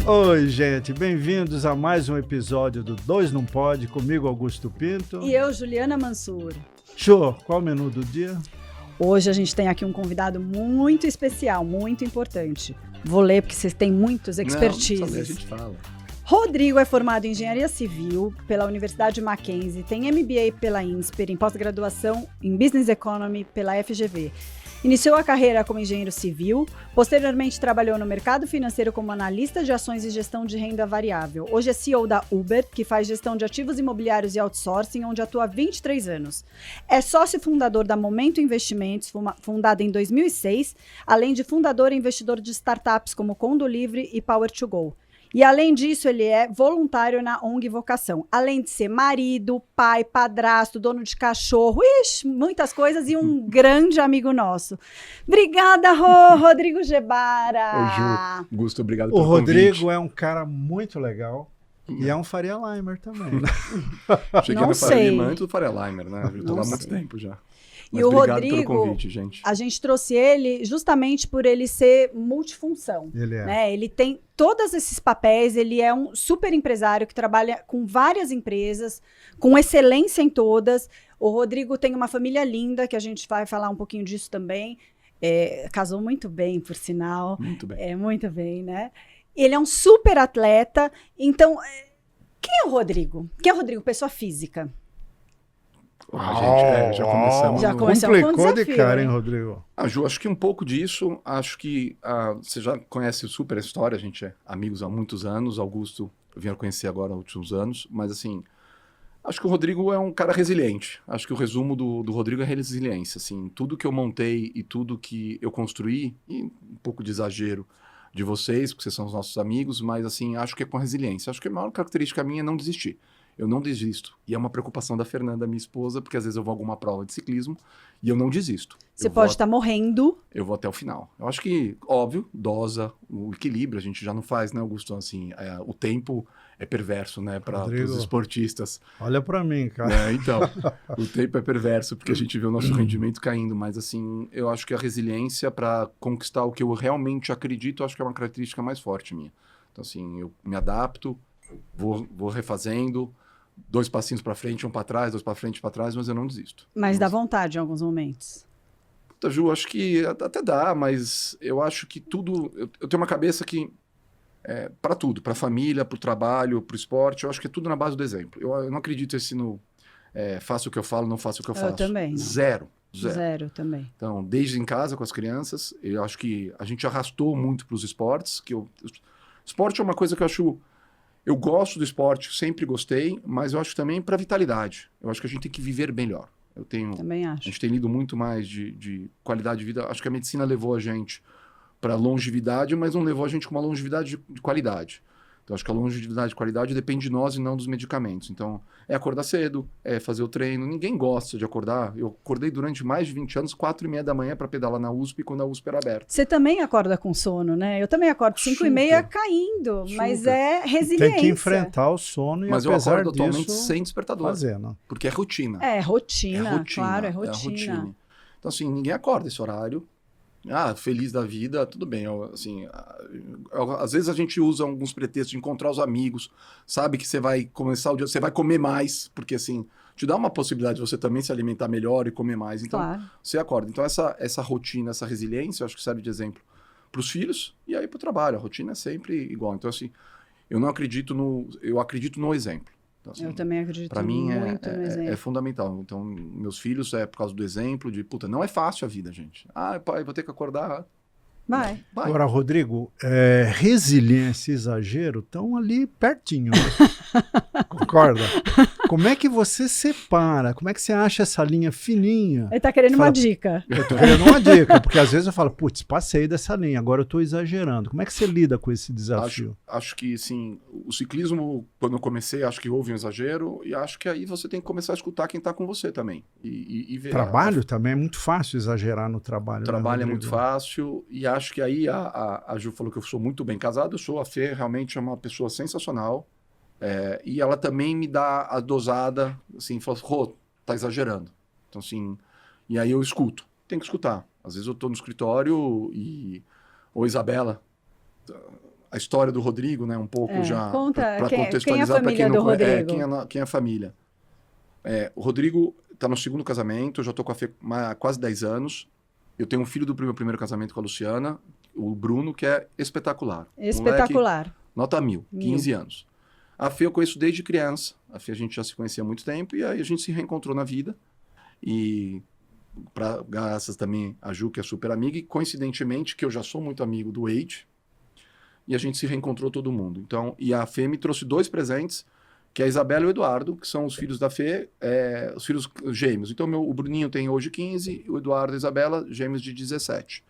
Oi, gente, bem-vindos a mais um episódio do Dois Não Pode, comigo Augusto Pinto. E eu, Juliana Mansur. Show, qual o menu do dia? Hoje a gente tem aqui um convidado muito especial, muito importante. Vou ler porque vocês têm muitos expertises. Não, a gente fala. Rodrigo é formado em Engenharia Civil pela Universidade Mackenzie, tem MBA pela INSPER, em pós-graduação em Business Economy pela FGV. Iniciou a carreira como engenheiro civil, posteriormente trabalhou no mercado financeiro como analista de ações e gestão de renda variável. Hoje é CEO da Uber, que faz gestão de ativos imobiliários e outsourcing, onde atua há 23 anos. É sócio fundador da Momento Investimentos, fundada em 2006, além de fundador e investidor de startups como Condolivre e Power2Go. E além disso, ele é voluntário na ONG Vocação. Além de ser marido, pai, padrasto, dono de cachorro, muitas coisas, e um grande amigo nosso. Obrigada, Rodrigo Gebara. Oi, Ju. Augusto, obrigado pelo convite. O Rodrigo é um cara muito legal e é um Faria Limer também. Cheguei no Faria Limer antes do Faria Limer, né? Eu tô lá há muito tempo já. Mas e o obrigado Rodrigo, pelo convite, gente. A gente trouxe ele justamente por ele ser multifunção. Ele é. Né? Ele tem todos esses papéis, ele é um super empresário que trabalha com várias empresas, com excelência em todas. O Rodrigo tem uma família linda, que a gente vai falar um pouquinho disso também. Casou muito bem, por sinal. Muito bem. Muito bem, né? Ele é um super atleta. Então, quem é o Rodrigo? Quem é o Rodrigo? Pessoa física. Gente, já começamos. Já começamos com o Complicou desafio, de cara, hein, né? Rodrigo? Ju, acho que um pouco disso, acho que você já conhece super a história, a gente é amigos há muitos anos, Augusto eu vim a conhecer agora há últimos anos, mas assim, acho que o Rodrigo é um cara resiliente. Acho que o resumo do Rodrigo é resiliência. Assim, tudo que eu montei e tudo que eu construí, e um pouco de exagero de vocês, porque vocês são os nossos amigos, mas assim, acho que é com resiliência. Acho que a maior característica minha é não desistir. Eu não desisto. E é uma preocupação da Fernanda, minha esposa, porque às vezes eu vou a alguma prova de ciclismo e eu não desisto. Você pode estar morrendo. Eu vou até o final. Eu acho que, óbvio, dosa, o equilíbrio, a gente já não faz, né, Augusto? Assim, o tempo é perverso, né, para os esportistas. Olha para mim, cara. Então, o tempo é perverso, porque a gente vê o nosso rendimento caindo, mas assim, eu acho que a resiliência para conquistar o que eu realmente acredito, eu acho que é uma característica mais forte minha. Então, assim, eu me adapto, vou refazendo, 2 passinhos para frente, 1 para trás, 2 para frente, para trás, mas eu não desisto. Mas dá vontade em alguns momentos. Puta, Ju, acho que até dá, mas eu acho que tudo... Eu tenho uma cabeça que para tudo, para a família, para o trabalho, para o esporte, eu acho que é tudo na base do exemplo. Eu não acredito no faço o que eu falo, não faço o que eu faço. Eu também. Não. Zero. Zero também. Então, desde em casa com as crianças, eu acho que a gente arrastou muito para os esportes. Esporte é uma coisa que eu acho... Eu gosto do esporte, sempre gostei, mas eu acho também para vitalidade. Eu acho que a gente tem que viver melhor. Também acho. A gente tem lido muito mais de qualidade de vida. Acho que a medicina levou a gente para longevidade, mas não levou a gente com uma longevidade de qualidade. Então, acho que a longevidade de qualidade depende de nós e não dos medicamentos. Então, é acordar cedo, é fazer o treino. Ninguém gosta de acordar. Eu acordei durante mais de 20 anos, 4h30 da manhã, para pedalar na USP, quando a USP era aberta. Você também acorda com sono, né? Eu também acordo 5h30 caindo, mas é resiliência. Tem que enfrentar o sono e, mas eu apesar acordo atualmente disso, sem despertador. fazendo. Porque é rotina. Rotina, claro, é rotina. Então, assim, ninguém acorda esse horário. Feliz da vida, tudo bem. Às vezes a gente usa alguns pretextos de encontrar os amigos, sabe que você vai começar o dia, você vai comer mais, porque assim, te dá uma possibilidade de você também se alimentar melhor e comer mais. Então, claro. Você acorda. Então, essa rotina, essa resiliência, eu acho que serve de exemplo para os filhos e aí para o trabalho. A rotina é sempre igual. Então, assim, eu acredito no exemplo. Então, assim, eu também acredito pra mim muito no exemplo. É fundamental. Então, meus filhos por causa do exemplo de, não é fácil a vida, gente. Pai, vou ter que acordar. Vai. Agora, Rodrigo, resiliência e exagero estão ali pertinho, né? Concorda? Como é que você separa? Como é que você acha essa linha fininha? Ele tá querendo uma dica. Eu tô querendo uma dica, porque às vezes eu falo, passei dessa linha, agora eu tô exagerando. Como é que você lida com esse desafio? Acho que, sim, o ciclismo, quando eu comecei, acho que houve um exagero, e acho que aí você tem que começar a escutar quem tá com você também. E ver. Trabalho também é muito fácil exagerar no trabalho. Trabalho é muito fácil, e acho que aí a Ju falou que eu sou muito bem casado, a Fê realmente é uma pessoa sensacional. E ela também me dá a dosada, assim, fala, tá exagerando. Então, assim, e aí eu escuto. Tem que escutar. Às vezes eu tô no escritório ou Isabela, a história do Rodrigo, né? Um pouco já Conta, para contextualizar quem é a família do Rodrigo? Quem é a família. O Rodrigo está no segundo casamento, eu já estou com a Fê há quase 10 anos. Eu tenho um filho do meu primeiro casamento com a Luciana, o Bruno, que é espetacular. Espetacular. Moleque, nota 1000, 15 anos. A Fê eu conheço desde criança. A Fê a gente já se conhecia há muito tempo e aí a gente se reencontrou na vida. E graças também a Ju, que é super amiga, e coincidentemente, que eu já sou muito amigo do Wade, e a gente se reencontrou todo mundo. Então, e a Fê me trouxe 2 presentes, que é a Isabela e o Eduardo, que são os filhos da Fê, os filhos gêmeos. Então, o Bruninho tem hoje 15, o Eduardo e a Isabela, gêmeos de 17.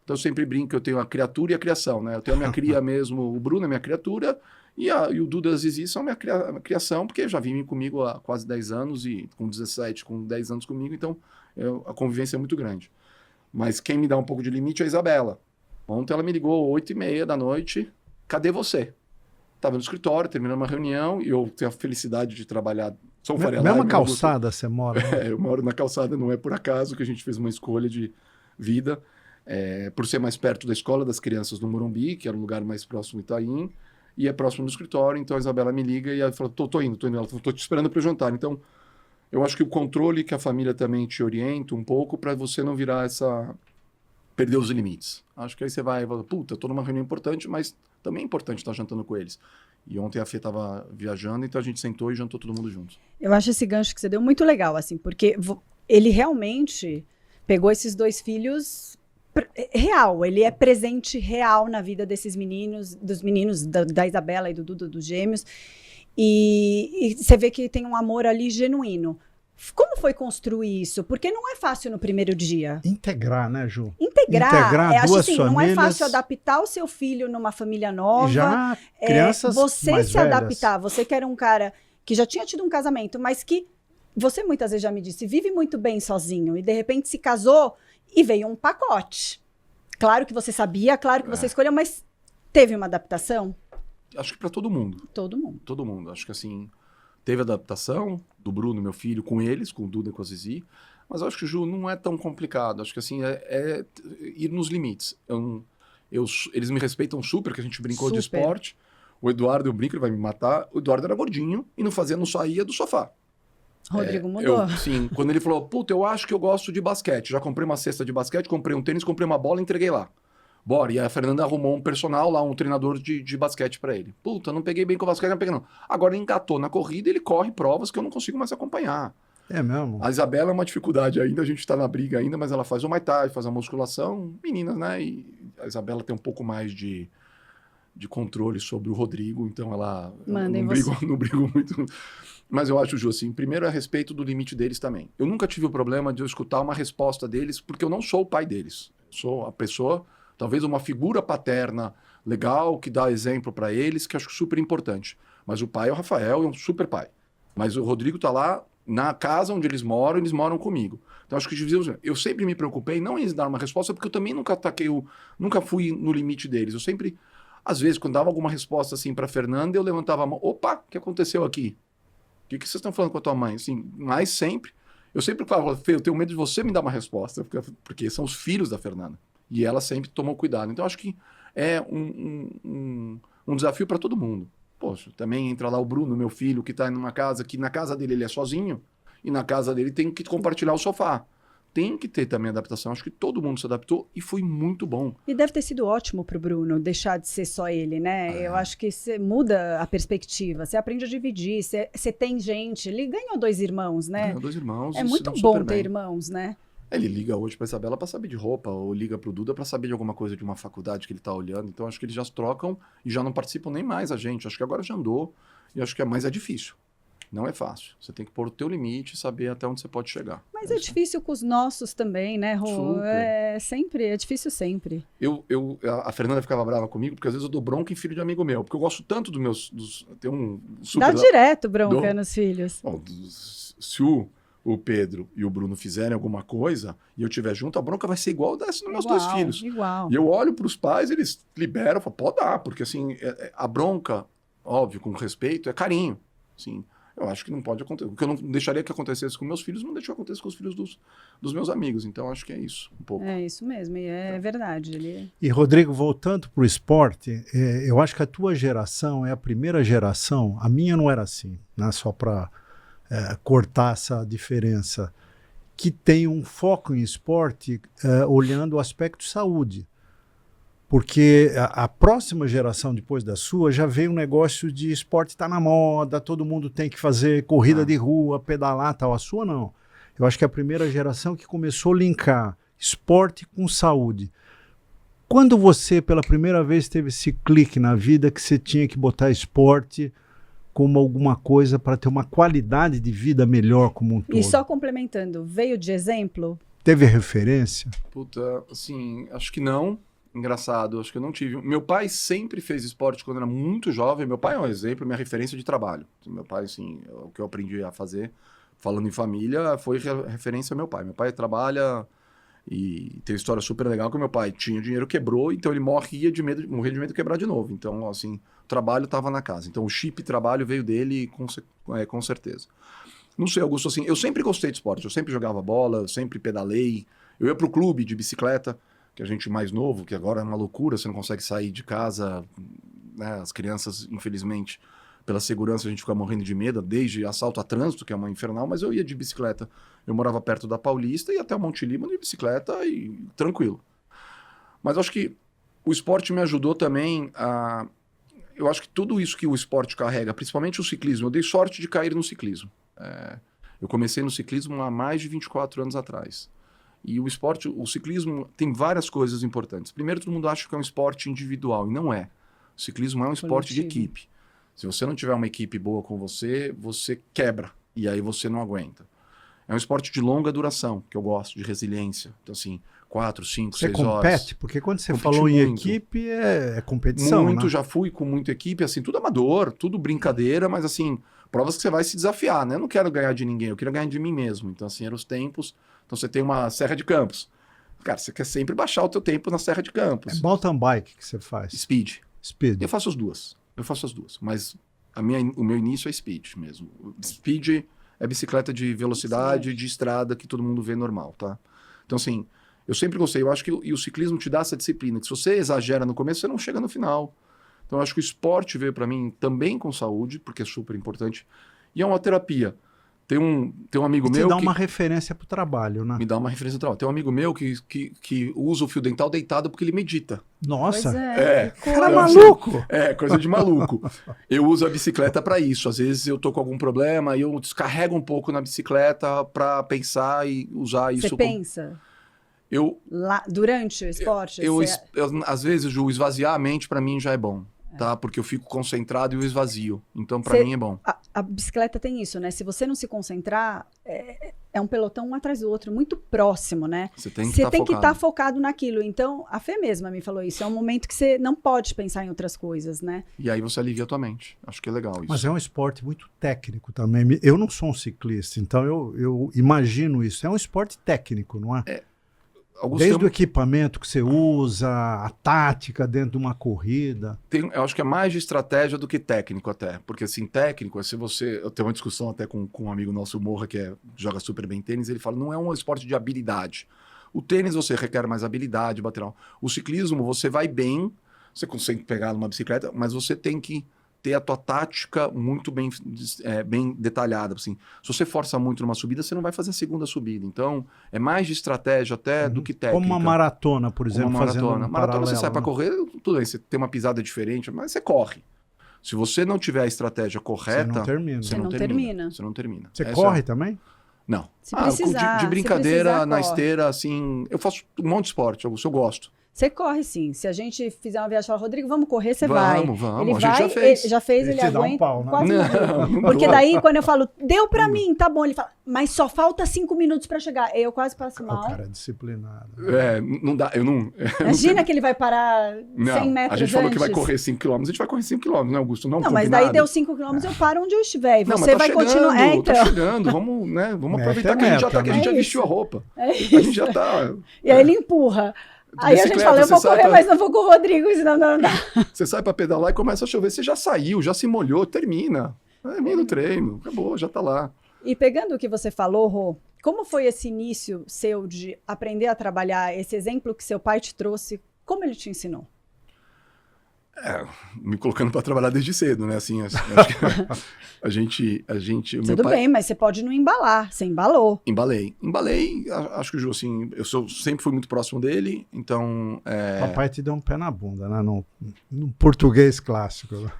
Então, eu sempre brinco que eu tenho a criatura e a criação, né? Eu tenho a minha cria mesmo, o Bruno é minha criatura, e o Duda e a Zizi são minha criação, porque já vivem comigo há quase 10 anos, e com 17, com 10 anos comigo, então a convivência é muito grande. Mas quem me dá um pouco de limite é a Isabela. Ontem ela me ligou 8h30 da noite, cadê você? Estava no escritório, terminando uma reunião, e eu tenho a felicidade de trabalhar. Sou Faria Lima. Mesma calçada você mora? Né? Eu moro na calçada, não é por acaso que a gente fez uma escolha de vida. Por ser mais perto da escola das crianças no Morumbi, que era o lugar mais próximo do Itaim, e é próximo do escritório, então a Isabela me liga e ela fala, tô indo. Ela falou, tô te esperando para o jantar. Então, eu acho que o controle que a família também te orienta um pouco para você não virar perder os limites. Acho que aí você vai e fala, puta, eu tô numa reunião importante, mas também é importante estar jantando com eles. E ontem a Fê estava viajando, então a gente sentou e jantou todo mundo junto. Eu acho esse gancho que você deu muito legal, assim, porque ele realmente pegou esses 2 filhos real, ele é presente real na vida desses meninos, dos meninos da Isabela e do Duda, dos gêmeos, e você vê que tem um amor ali genuíno. Como foi construir isso? Porque não é fácil no primeiro dia. Integrar, né, Ju? Integrar duas acho assim, famílias. Não é fácil adaptar o seu filho numa família nova. Já crianças você mais se velhas. adaptar, você que era um cara que já tinha tido um casamento, mas que você muitas vezes já me disse, vive muito bem sozinho, e de repente se casou e veio um pacote. Claro que você sabia, claro que você escolheu, mas teve uma adaptação? Acho que para todo mundo. Todo mundo. Todo mundo. Acho que assim, teve adaptação do Bruno, meu filho, com eles, com o Duda e com a Zizi, mas eu acho que, Ju, não é tão complicado. Acho que assim, é ir nos limites. Eles me respeitam super, que a gente brincou de esporte. O Eduardo, eu brinco, ele vai me matar. O Eduardo era gordinho e não saía do sofá. Rodrigo mudou. Sim, quando ele falou, puta, eu acho que eu gosto de basquete. Já comprei uma cesta de basquete, comprei um tênis, comprei uma bola e entreguei lá. Bora, e a Fernanda arrumou um personal lá, um treinador de basquete pra ele. Puta, não peguei bem com o basquete, não peguei não. Agora ele engatou na corrida, ele corre provas que eu não consigo mais acompanhar. É mesmo? A Isabela é uma dificuldade ainda, a gente tá na briga ainda, mas ela faz o Muay Thai, faz a musculação. Meninas, né? E a Isabela tem um pouco mais de controle sobre o Rodrigo, então ela não brigo muito. Mas eu acho, Ju, assim, primeiro é a respeito do limite deles também. Eu nunca tive o problema de eu escutar uma resposta deles, porque eu não sou o pai deles. Sou a pessoa, talvez uma figura paterna legal, que dá exemplo para eles, que eu acho super importante. Mas o pai é o Rafael, é um super pai. Mas o Rodrigo tá lá na casa onde eles moram comigo. Então acho que eu sempre me preocupei, não em dar uma resposta, porque eu também nunca fui no limite deles. Eu sempre, às vezes, quando dava alguma resposta assim para Fernanda, eu levantava a mão, opa, o que aconteceu aqui? O que vocês estão falando com a tua mãe? Assim, mas sempre, eu sempre falava, Fê, eu tenho medo de você me dar uma resposta, porque são os filhos da Fernanda. E ela sempre tomou cuidado. Então, acho que é um desafio para todo mundo. Poxa, também entra lá o Bruno, meu filho, que está numa casa, que na casa dele ele é sozinho, e na casa dele tem que compartilhar o sofá. Tem que ter também adaptação. Acho que todo mundo se adaptou e foi muito bom. E deve ter sido ótimo pro Bruno deixar de ser só ele, né? Eu acho que você muda a perspectiva, você aprende a dividir, você tem gente. Ele ganhou 2 irmãos, né? Ganhou 2 irmãos. É muito bom ter irmãos, né? Ele liga hoje pra Isabela pra saber de roupa, ou liga pro Duda pra saber de alguma coisa de uma faculdade que ele tá olhando. Então acho que eles já trocam e já não participam nem mais a gente. Acho que agora já andou e acho que mais é difícil. Não é fácil. Você tem que pôr o teu limite e saber até onde você pode chegar. Mas é difícil com os nossos também, né, Rô? É difícil sempre. A Fernanda ficava brava comigo, porque às vezes eu dou bronca em filho de amigo meu, porque eu gosto tanto dos meus... Tem um super... Dá direto bronca nos filhos. Bom, se o Pedro e o Bruno fizerem alguma coisa e eu estiver junto, a bronca vai ser igual dessa nos meus 2 filhos. Igual. E eu olho para os pais, eles liberam, falo, pode dar, porque assim, a bronca, óbvio, com respeito, é carinho. Assim, Eu acho que não pode acontecer. O que eu não deixaria que acontecesse com meus filhos, não deixou acontecer com os filhos dos meus amigos. Então, acho que é isso, um pouco. É isso mesmo, e é verdade. E, Rodrigo, voltando para o esporte, eu acho que a tua geração é a primeira geração, a minha não era assim, né? Só para cortar essa diferença, que tem um foco em esporte olhando o aspecto saúde. Porque a próxima geração, depois da sua, já veio um negócio de esporte está na moda, todo mundo tem que fazer corrida de rua, pedalar tal. A sua não. Eu acho que é a primeira geração que começou a linkar esporte com saúde. Quando você, pela primeira vez, teve esse clique na vida que você tinha que botar esporte como alguma coisa para ter uma qualidade de vida melhor como um todo? E só complementando, veio de exemplo? Teve referência? Puta, assim, acho que não. Engraçado, acho que eu não tive. Meu pai sempre fez esporte quando era muito jovem. Meu pai é um exemplo, minha referência de trabalho. Meu pai, assim, o que eu aprendi a fazer, falando em família, foi referência ao meu pai. Meu pai trabalha e tem uma história super legal que meu pai tinha dinheiro, quebrou, então ele morria de medo de quebrar de novo. Então, assim, o trabalho estava na casa. Então, o chip trabalho veio dele com certeza. Não sei, Augusto, assim, eu sempre gostei de esporte. Eu sempre jogava bola, eu sempre pedalei. Eu ia pro clube de bicicleta, que a gente mais novo, que agora é uma loucura, você não consegue sair de casa, né? As crianças, infelizmente, pela segurança a gente fica morrendo de medo, desde assalto a trânsito, que é uma infernal, mas eu ia de bicicleta. Eu morava perto da Paulista, ia até o Monte Líbano de bicicleta e tranquilo. Mas acho que o esporte me ajudou também a... Eu acho que tudo isso que o esporte carrega, principalmente o ciclismo, eu dei sorte de cair no ciclismo. Eu comecei no ciclismo há mais de 24 anos atrás. E o esporte, o ciclismo tem várias coisas importantes. Primeiro, todo mundo acha que é um esporte individual, e não é. O ciclismo é um esporte de equipe. Se você não tiver uma equipe boa com você, você quebra, e aí você não aguenta. É um esporte de longa duração, que eu gosto, de resiliência. Então, assim, 4, 5, 6 horas. Você compete? Porque quando você falou em equipe, é competição, muito, né? Já fui com muita equipe, assim, tudo amador, tudo brincadeira, mas, assim, provas que você vai se desafiar, né? Eu não quero ganhar de ninguém, eu quero ganhar de mim mesmo. Então, assim, eram os tempos... Então você tem uma Serra de Campos. Cara, você quer sempre baixar o teu tempo na Serra de Campos. É mountain bike que você faz? Speed. Speed. Eu faço as duas. Mas o meu início é speed mesmo. Speed é bicicleta de velocidade, de estrada, que todo mundo vê normal, tá? Então, assim, eu sempre gostei. Eu acho que o ciclismo te dá essa disciplina, que se você exagera no começo, você não chega no final. Então, eu acho que o esporte veio para mim também com saúde, porque é super importante. E é uma terapia. Tem um amigo meu que... dá uma referência pro trabalho, né? Me dá uma referência pro trabalho. Tem um amigo meu que usa o fio dental deitado porque ele medita. Nossa! Cara maluco! Coisa de maluco. Eu uso a bicicleta para isso. Às vezes eu tô com algum problema e eu descarrego um pouco na bicicleta para pensar e usar isso. Você pensa? Durante o esporte? Às vezes, Ju, esvaziar a mente para mim já é bom. Tá? Porque eu fico concentrado e eu esvazio. Então, para mim, é bom. A bicicleta tem isso, né? Se você não se concentrar, é um pelotão um atrás do outro, muito próximo, né? Você tem que estar focado naquilo. Então, a Fê mesma me falou isso. É um momento que você não pode pensar em outras coisas, né? E aí você alivia a tua mente. Acho que é legal isso. Mas é um esporte muito técnico também. Eu não sou um ciclista, então eu imagino isso. É um esporte técnico, não é? Desde o equipamento que você usa, a tática dentro de uma corrida. Eu acho que é mais de estratégia do que técnico até. Porque assim, técnico, se você... Eu tenho uma discussão até com um amigo nosso, Morra, que joga super bem tênis, ele fala, não é um esporte de habilidade. O tênis você requer mais habilidade, bater. O ciclismo você vai bem, você consegue pegar numa bicicleta, mas você tem que ter a tua tática muito bem detalhada. Assim. Se você força muito numa subida, você não vai fazer a segunda subida. Então, é mais de estratégia até do que técnica. Como uma maratona, por exemplo. Como uma maratona. Maratona você sai para correr, tudo bem, você tem uma pisada diferente, mas você corre. Se você não tiver a estratégia correta... Você não termina. Você não termina. Você corre também? Não. Se precisar, de brincadeira, na corre. esteira, assim... Eu faço um monte de esporte, eu gosto. Você corre sim. Se a gente fizer uma viagem e falar, Rodrigo, vamos correr, você vamos, vai. Vamos, ele a gente já fez. Já fez, ele aguenta. Dá um pau, né? Quase não. Porque daí, quando eu falo, deu pra mim, tá bom. Ele fala, mas só falta 5 minutos pra chegar. Eu quase passo mal. O cara é disciplinado. Não dá, eu não... Imagina que ele vai parar 100 metros a gente falou antes. que vai correr 5 km, a gente vai correr 5 km, né, Augusto? Não, mas daí deu 5 km, eu paro onde eu estiver. E você vai continuar. Então. Tá chegando, vamos aproveitar que a gente já vestiu a roupa. A gente já tá... E aí ele empurra. Aí a gente fala, eu vou correr, mas não vou com o Rodrigo, senão não dá. Você sai pra pedalar e começa a chover, você já saiu, já se molhou, termina. Termina o treino, acabou, já tá lá. E pegando o que você falou, Rô, como foi esse início seu de aprender a trabalhar, esse exemplo que seu pai te trouxe, como ele te ensinou? Me colocando para trabalhar desde cedo, né? Assim, acho que a gente, o meu Tudo pai... bem, mas você pode não embalar, você embalou. Embalei, acho que o Ju, assim, sempre fui muito próximo dele, então... Papai te deu um pé na bunda, né? No português clássico.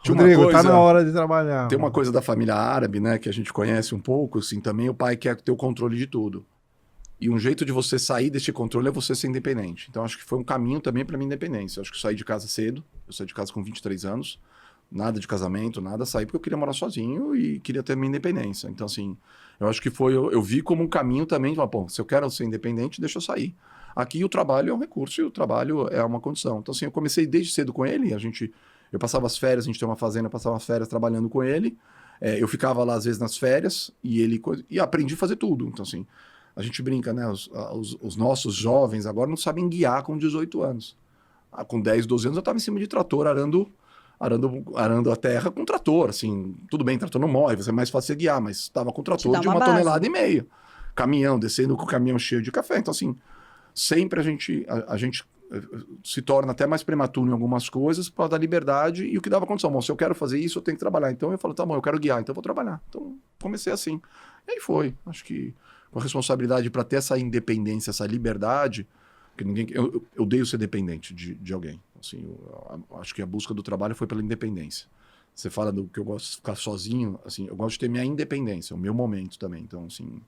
Tinha uma Rodrigo, coisa- tá na hora de trabalhar. Tem uma coisa da família árabe, né, que a gente conhece um pouco, assim, também o pai quer ter o controle de tudo. E um jeito de você sair desse controle é você ser independente. Então, acho que foi um caminho também para minha independência. Acho que eu saí de casa cedo, eu saí de casa com 23 anos, nada de casamento, nada, saí porque eu queria morar sozinho e queria ter minha independência. Então, assim, eu acho que eu vi como um caminho também, de falar, pô, se eu quero ser independente, deixa eu sair. Aqui o trabalho é um recurso e o trabalho é uma condição. Então, assim, eu comecei desde cedo com ele, eu passava as férias, a gente tem uma fazenda, eu passava as férias trabalhando com ele, eu ficava lá às vezes nas férias e aprendi a fazer tudo. Então, assim, a gente brinca, né? Os nossos jovens agora não sabem guiar com 18 anos. Com 10, 12 anos eu estava em cima de trator, arando a terra com trator. Assim, tudo bem, trator não morre, vai ser mais fácil você guiar, mas estava com trator dá de uma 1,5 base. tonelada. Caminhão, descendo com o caminhão cheio de café. Então, assim, sempre a gente se torna até mais prematuro em algumas coisas para dar liberdade e o que dava condição. Bom, se eu quero fazer isso, eu tenho que trabalhar. Então eu falo, tá bom, eu quero guiar, então eu vou trabalhar. Então comecei assim. E aí foi. Acho que com a responsabilidade para ter essa independência, essa liberdade, que eu odeio ser dependente de alguém. Assim, eu acho que a busca do trabalho foi pela independência. Você fala do que eu gosto de ficar sozinho, assim, eu gosto de ter minha independência, o meu momento também. Então, assim,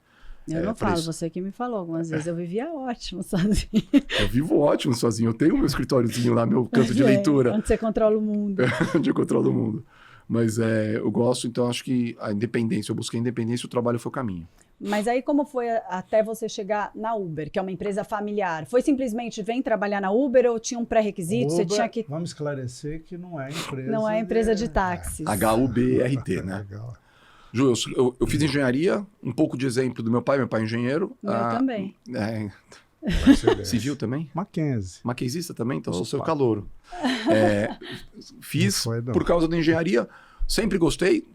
Eu não falo, você que me falou algumas vezes, eu vivia ótimo sozinho. eu vivo ótimo sozinho. Eu tenho meu escritóriozinho lá, meu canto de leitura. Onde você controla o mundo. Onde eu controlo o mundo. Mas eu gosto, então acho que a independência, eu busquei a independência e o trabalho foi o caminho. Mas aí como foi até você chegar na Uber, que é uma empresa familiar? Foi simplesmente vem trabalhar na Uber ou tinha um pré-requisito? Você Uber, tinha que... Vamos esclarecer que não é empresa. Não é empresa de táxis. HUBRT, né? Legal. Ju, eu fiz engenharia, um pouco de exemplo do meu pai é engenheiro. Meu também. Civil também? Mackenzie. Maquinzista também? Então sou Opa. seu calouro. Fiz Não foi, não. por causa da engenharia, sempre gostei.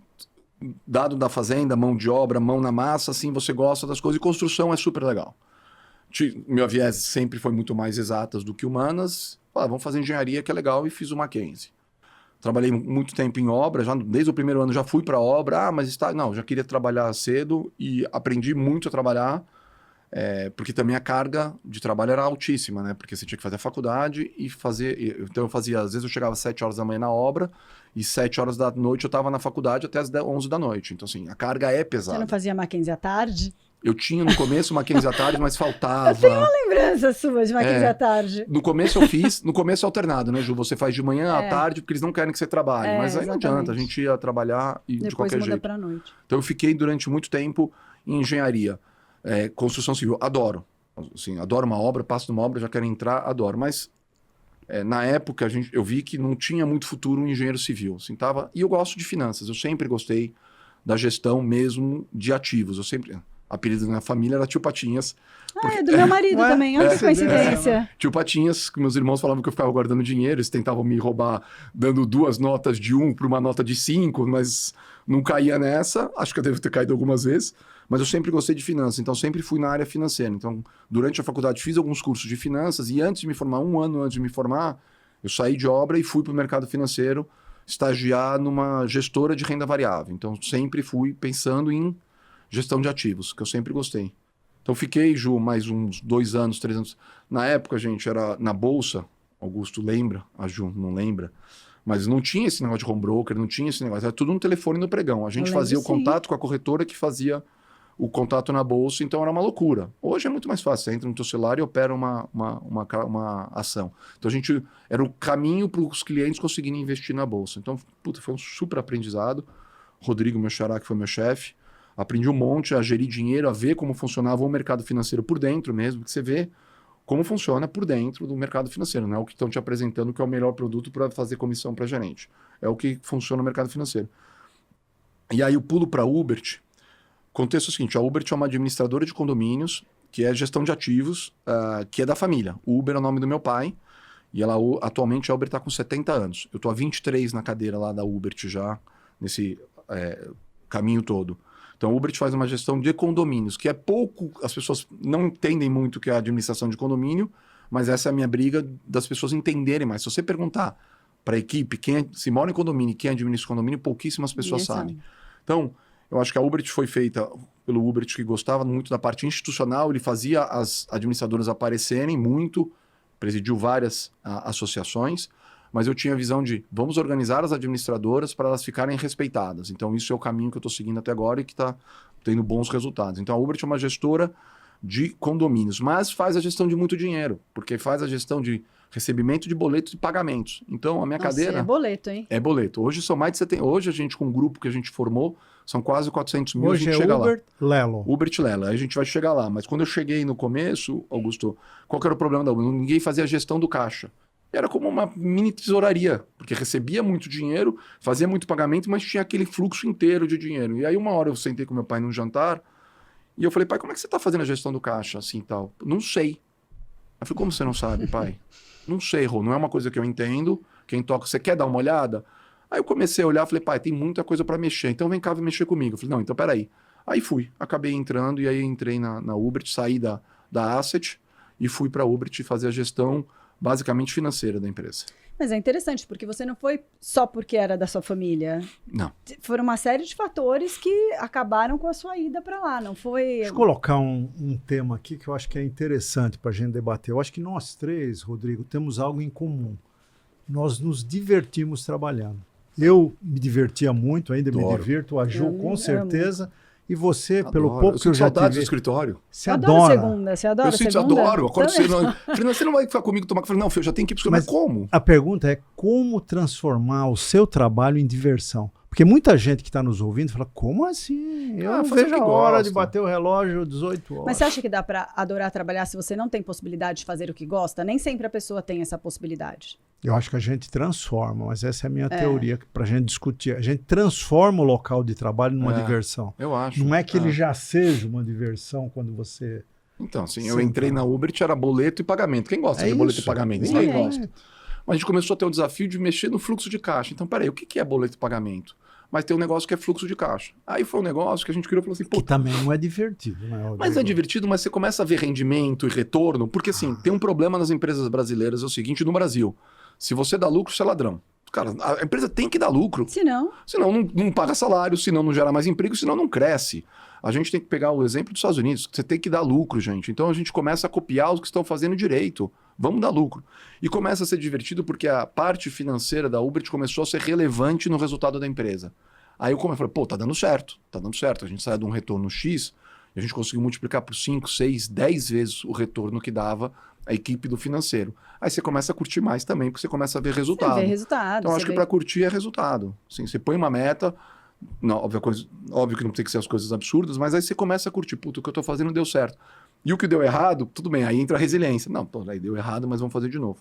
Dado da fazenda, mão de obra, mão na massa, assim, você gosta das coisas. E construção é super legal. Meu viés sempre foi muito mais exatas do que humanas. Vamos fazer engenharia que é legal e fiz o Mackenzie. Trabalhei muito tempo em obra, desde o primeiro ano já fui para obra, já queria trabalhar cedo e aprendi muito a trabalhar, porque também a carga de trabalho era altíssima, né? Porque você tinha que fazer a faculdade e fazer... Então eu fazia, às vezes eu chegava às 7 horas da manhã na obra e 7 horas da noite eu estava na faculdade até às 11 da noite. Então assim, a carga é pesada. Você não fazia Mackenzie à tarde? Eu tinha no começo Mackenzie à tarde, mas faltava... Eu tenho uma lembrança sua de Mackenzie à tarde. No começo eu fiz, no começo alternado, né, Ju? Você faz de manhã à tarde, porque eles não querem que você trabalhe. Mas aí não adianta, a gente ia trabalhar e de Depois qualquer muda jeito. pra noite. Então eu fiquei durante muito tempo em engenharia, construção civil. Adoro. Assim, adoro uma obra, passo numa obra, já quero entrar, adoro. Mas na época eu vi que não tinha muito futuro um engenheiro civil. Assim, e eu gosto de finanças, eu sempre gostei da gestão mesmo de ativos. Eu sempre... apelido da minha família era Tio Patinhas. É do meu marido também, olha que coincidência. Tio Patinhas, que meus irmãos falavam que eu ficava guardando dinheiro, eles tentavam me roubar dando 2 notas de 1 para uma nota de 5, mas não caía nessa. Acho que eu devo ter caído algumas vezes, mas eu sempre gostei de finanças, então sempre fui na área financeira. Então, durante a faculdade fiz alguns cursos de finanças e antes de me formar, 1 ano antes de me formar, eu saí de obra e fui para o mercado financeiro estagiar numa gestora de renda variável. Então, sempre fui pensando em gestão de ativos, que eu sempre gostei. Então fiquei, Ju, mais uns 2 anos, 3 anos. Na época, gente, era na Bolsa, Augusto lembra, a Ju não lembra, mas não tinha esse negócio de home broker, não tinha esse negócio, era tudo no telefone e no pregão. A gente fazia o contato com a corretora que fazia o contato na Bolsa, então era uma loucura. Hoje é muito mais fácil, você entra no teu celular e opera uma ação. Então era o caminho para os clientes conseguirem investir na Bolsa. Então, foi um super aprendizado. Rodrigo, meu xará, que foi meu chefe, aprendi um monte a gerir dinheiro, a ver como funcionava o mercado financeiro por dentro mesmo, que você vê como funciona por dentro do mercado financeiro. Não é o que estão te apresentando que é o melhor produto para fazer comissão para gerente. É o que funciona no mercado financeiro. E aí o pulo para a Ubert, contexto é o seguinte, a Ubert é uma administradora de condomínios, que é gestão de ativos, que é da família. O Uber é o nome do meu pai, e atualmente a Ubert está com 70 anos. Eu estou há 23 na cadeira lá da Ubert já, caminho todo. Então, o Uber faz uma gestão de condomínios, que é pouco, as pessoas não entendem muito o que é a administração de condomínio, mas essa é a minha briga das pessoas entenderem mais. Se você perguntar para a equipe se mora em condomínio e quem administra o condomínio, pouquíssimas pessoas sabem. Então, eu acho que a Uber foi feita pelo Uber, que gostava muito da parte institucional, ele fazia as administradoras aparecerem muito, presidiu várias associações, mas eu tinha a visão de vamos organizar as administradoras para elas ficarem respeitadas. Então, isso é o caminho que eu estou seguindo até agora e que está tendo bons resultados. Então, a Uber é uma gestora de condomínios, mas faz a gestão de muito dinheiro, porque faz a gestão de recebimento de boletos e pagamentos. Então, a minha cadeira... é boleto, hein? É boleto. Hoje são mais de 70... Hoje a gente, com um grupo que a gente formou, são quase 400 mil, hoje a gente chega Uber, lá. Lelo. Uber Lelo. Aí a gente vai chegar lá. Mas quando eu cheguei no começo, Augusto, qual que era o problema da Uber? Ninguém fazia a gestão do caixa. Era como uma mini tesouraria, porque recebia muito dinheiro, fazia muito pagamento, mas tinha aquele fluxo inteiro de dinheiro. E aí uma hora eu sentei com meu pai num jantar e eu falei, pai, como é que você está fazendo a gestão do caixa assim e tal? Não sei. Eu falei, como você não sabe, pai? Não sei, Rô, não é uma coisa que eu entendo. Quem toca, você quer dar uma olhada? Aí eu comecei a olhar, falei, pai, tem muita coisa para mexer, então vem cá, vem mexer comigo. Eu falei, não, então peraí. Aí fui, acabei entrando e aí entrei na Uber, saí da Asset e fui para a Uber fazer a gestão basicamente financeira da empresa. Mas é interessante, porque você não foi só porque era da sua família. Não. Foram uma série de fatores que acabaram com a sua ida para lá, não foi... Deixa eu colocar um tema aqui que eu acho que é interessante para a gente debater. Eu acho que nós três, Rodrigo, temos algo em comum. Nós nos divertimos trabalhando. Eu me divertia muito, ainda me divirto, a Ju com certeza... E você, pelo pouco que eu já tive... do escritório. Você adora. Segunda, você adora segunda? Eu adoro. Acordo cedo. Você não vai ficar comigo tomar café? Não, filho, eu já tenho que ir para o escritório. Mas como? A pergunta é como transformar o seu trabalho em diversão? Porque muita gente que está nos ouvindo fala, como assim? Eu não vejo a hora de bater o relógio 18 horas. Mas você acha que dá para adorar trabalhar se você não tem possibilidade de fazer o que gosta? Nem sempre a pessoa tem essa possibilidade. Eu acho que a gente transforma, mas essa é a minha teoria para a gente discutir. A gente transforma o local de trabalho numa diversão. Eu acho. Não é que ele já seja uma diversão quando você... Então, sim, eu entrei na Uber, era boleto e pagamento. Quem gosta de boleto e pagamento? Ninguém gosta. Mas a gente começou a ter o desafio de mexer no fluxo de caixa. Então, peraí, o que é boleto e pagamento? Mas tem um negócio que é fluxo de caixa. Aí foi um negócio que a gente criou e falou assim... Pô, que também não é divertido, né? Mas é divertido, mas você começa a ver rendimento e retorno, porque assim, tem um problema nas empresas brasileiras, é o seguinte, no Brasil, se você dá lucro, você é ladrão. Cara, a empresa tem que dar lucro. Senão não paga salário, senão não gera mais emprego, senão não cresce. A gente tem que pegar o exemplo dos Estados Unidos. Você tem que dar lucro, gente. Então a gente começa a copiar os que estão fazendo direito. Vamos dar lucro. E começa a ser divertido porque a parte financeira da Uber começou a ser relevante no resultado da empresa. Aí eu falei, pô, tá dando certo. A gente sai de um retorno X e a gente conseguiu multiplicar por 5, 6, 10 vezes o retorno que dava a equipe do financeiro. Aí você começa a curtir mais também, porque você começa a ver resultado. Então acho que para curtir é resultado. Assim, você põe uma meta, não, óbvio que não tem que ser as coisas absurdas, mas aí você começa a curtir, puto, o que eu tô fazendo deu certo. E o que deu errado, tudo bem, aí entra a resiliência. Não, pô, aí deu errado, mas vamos fazer de novo.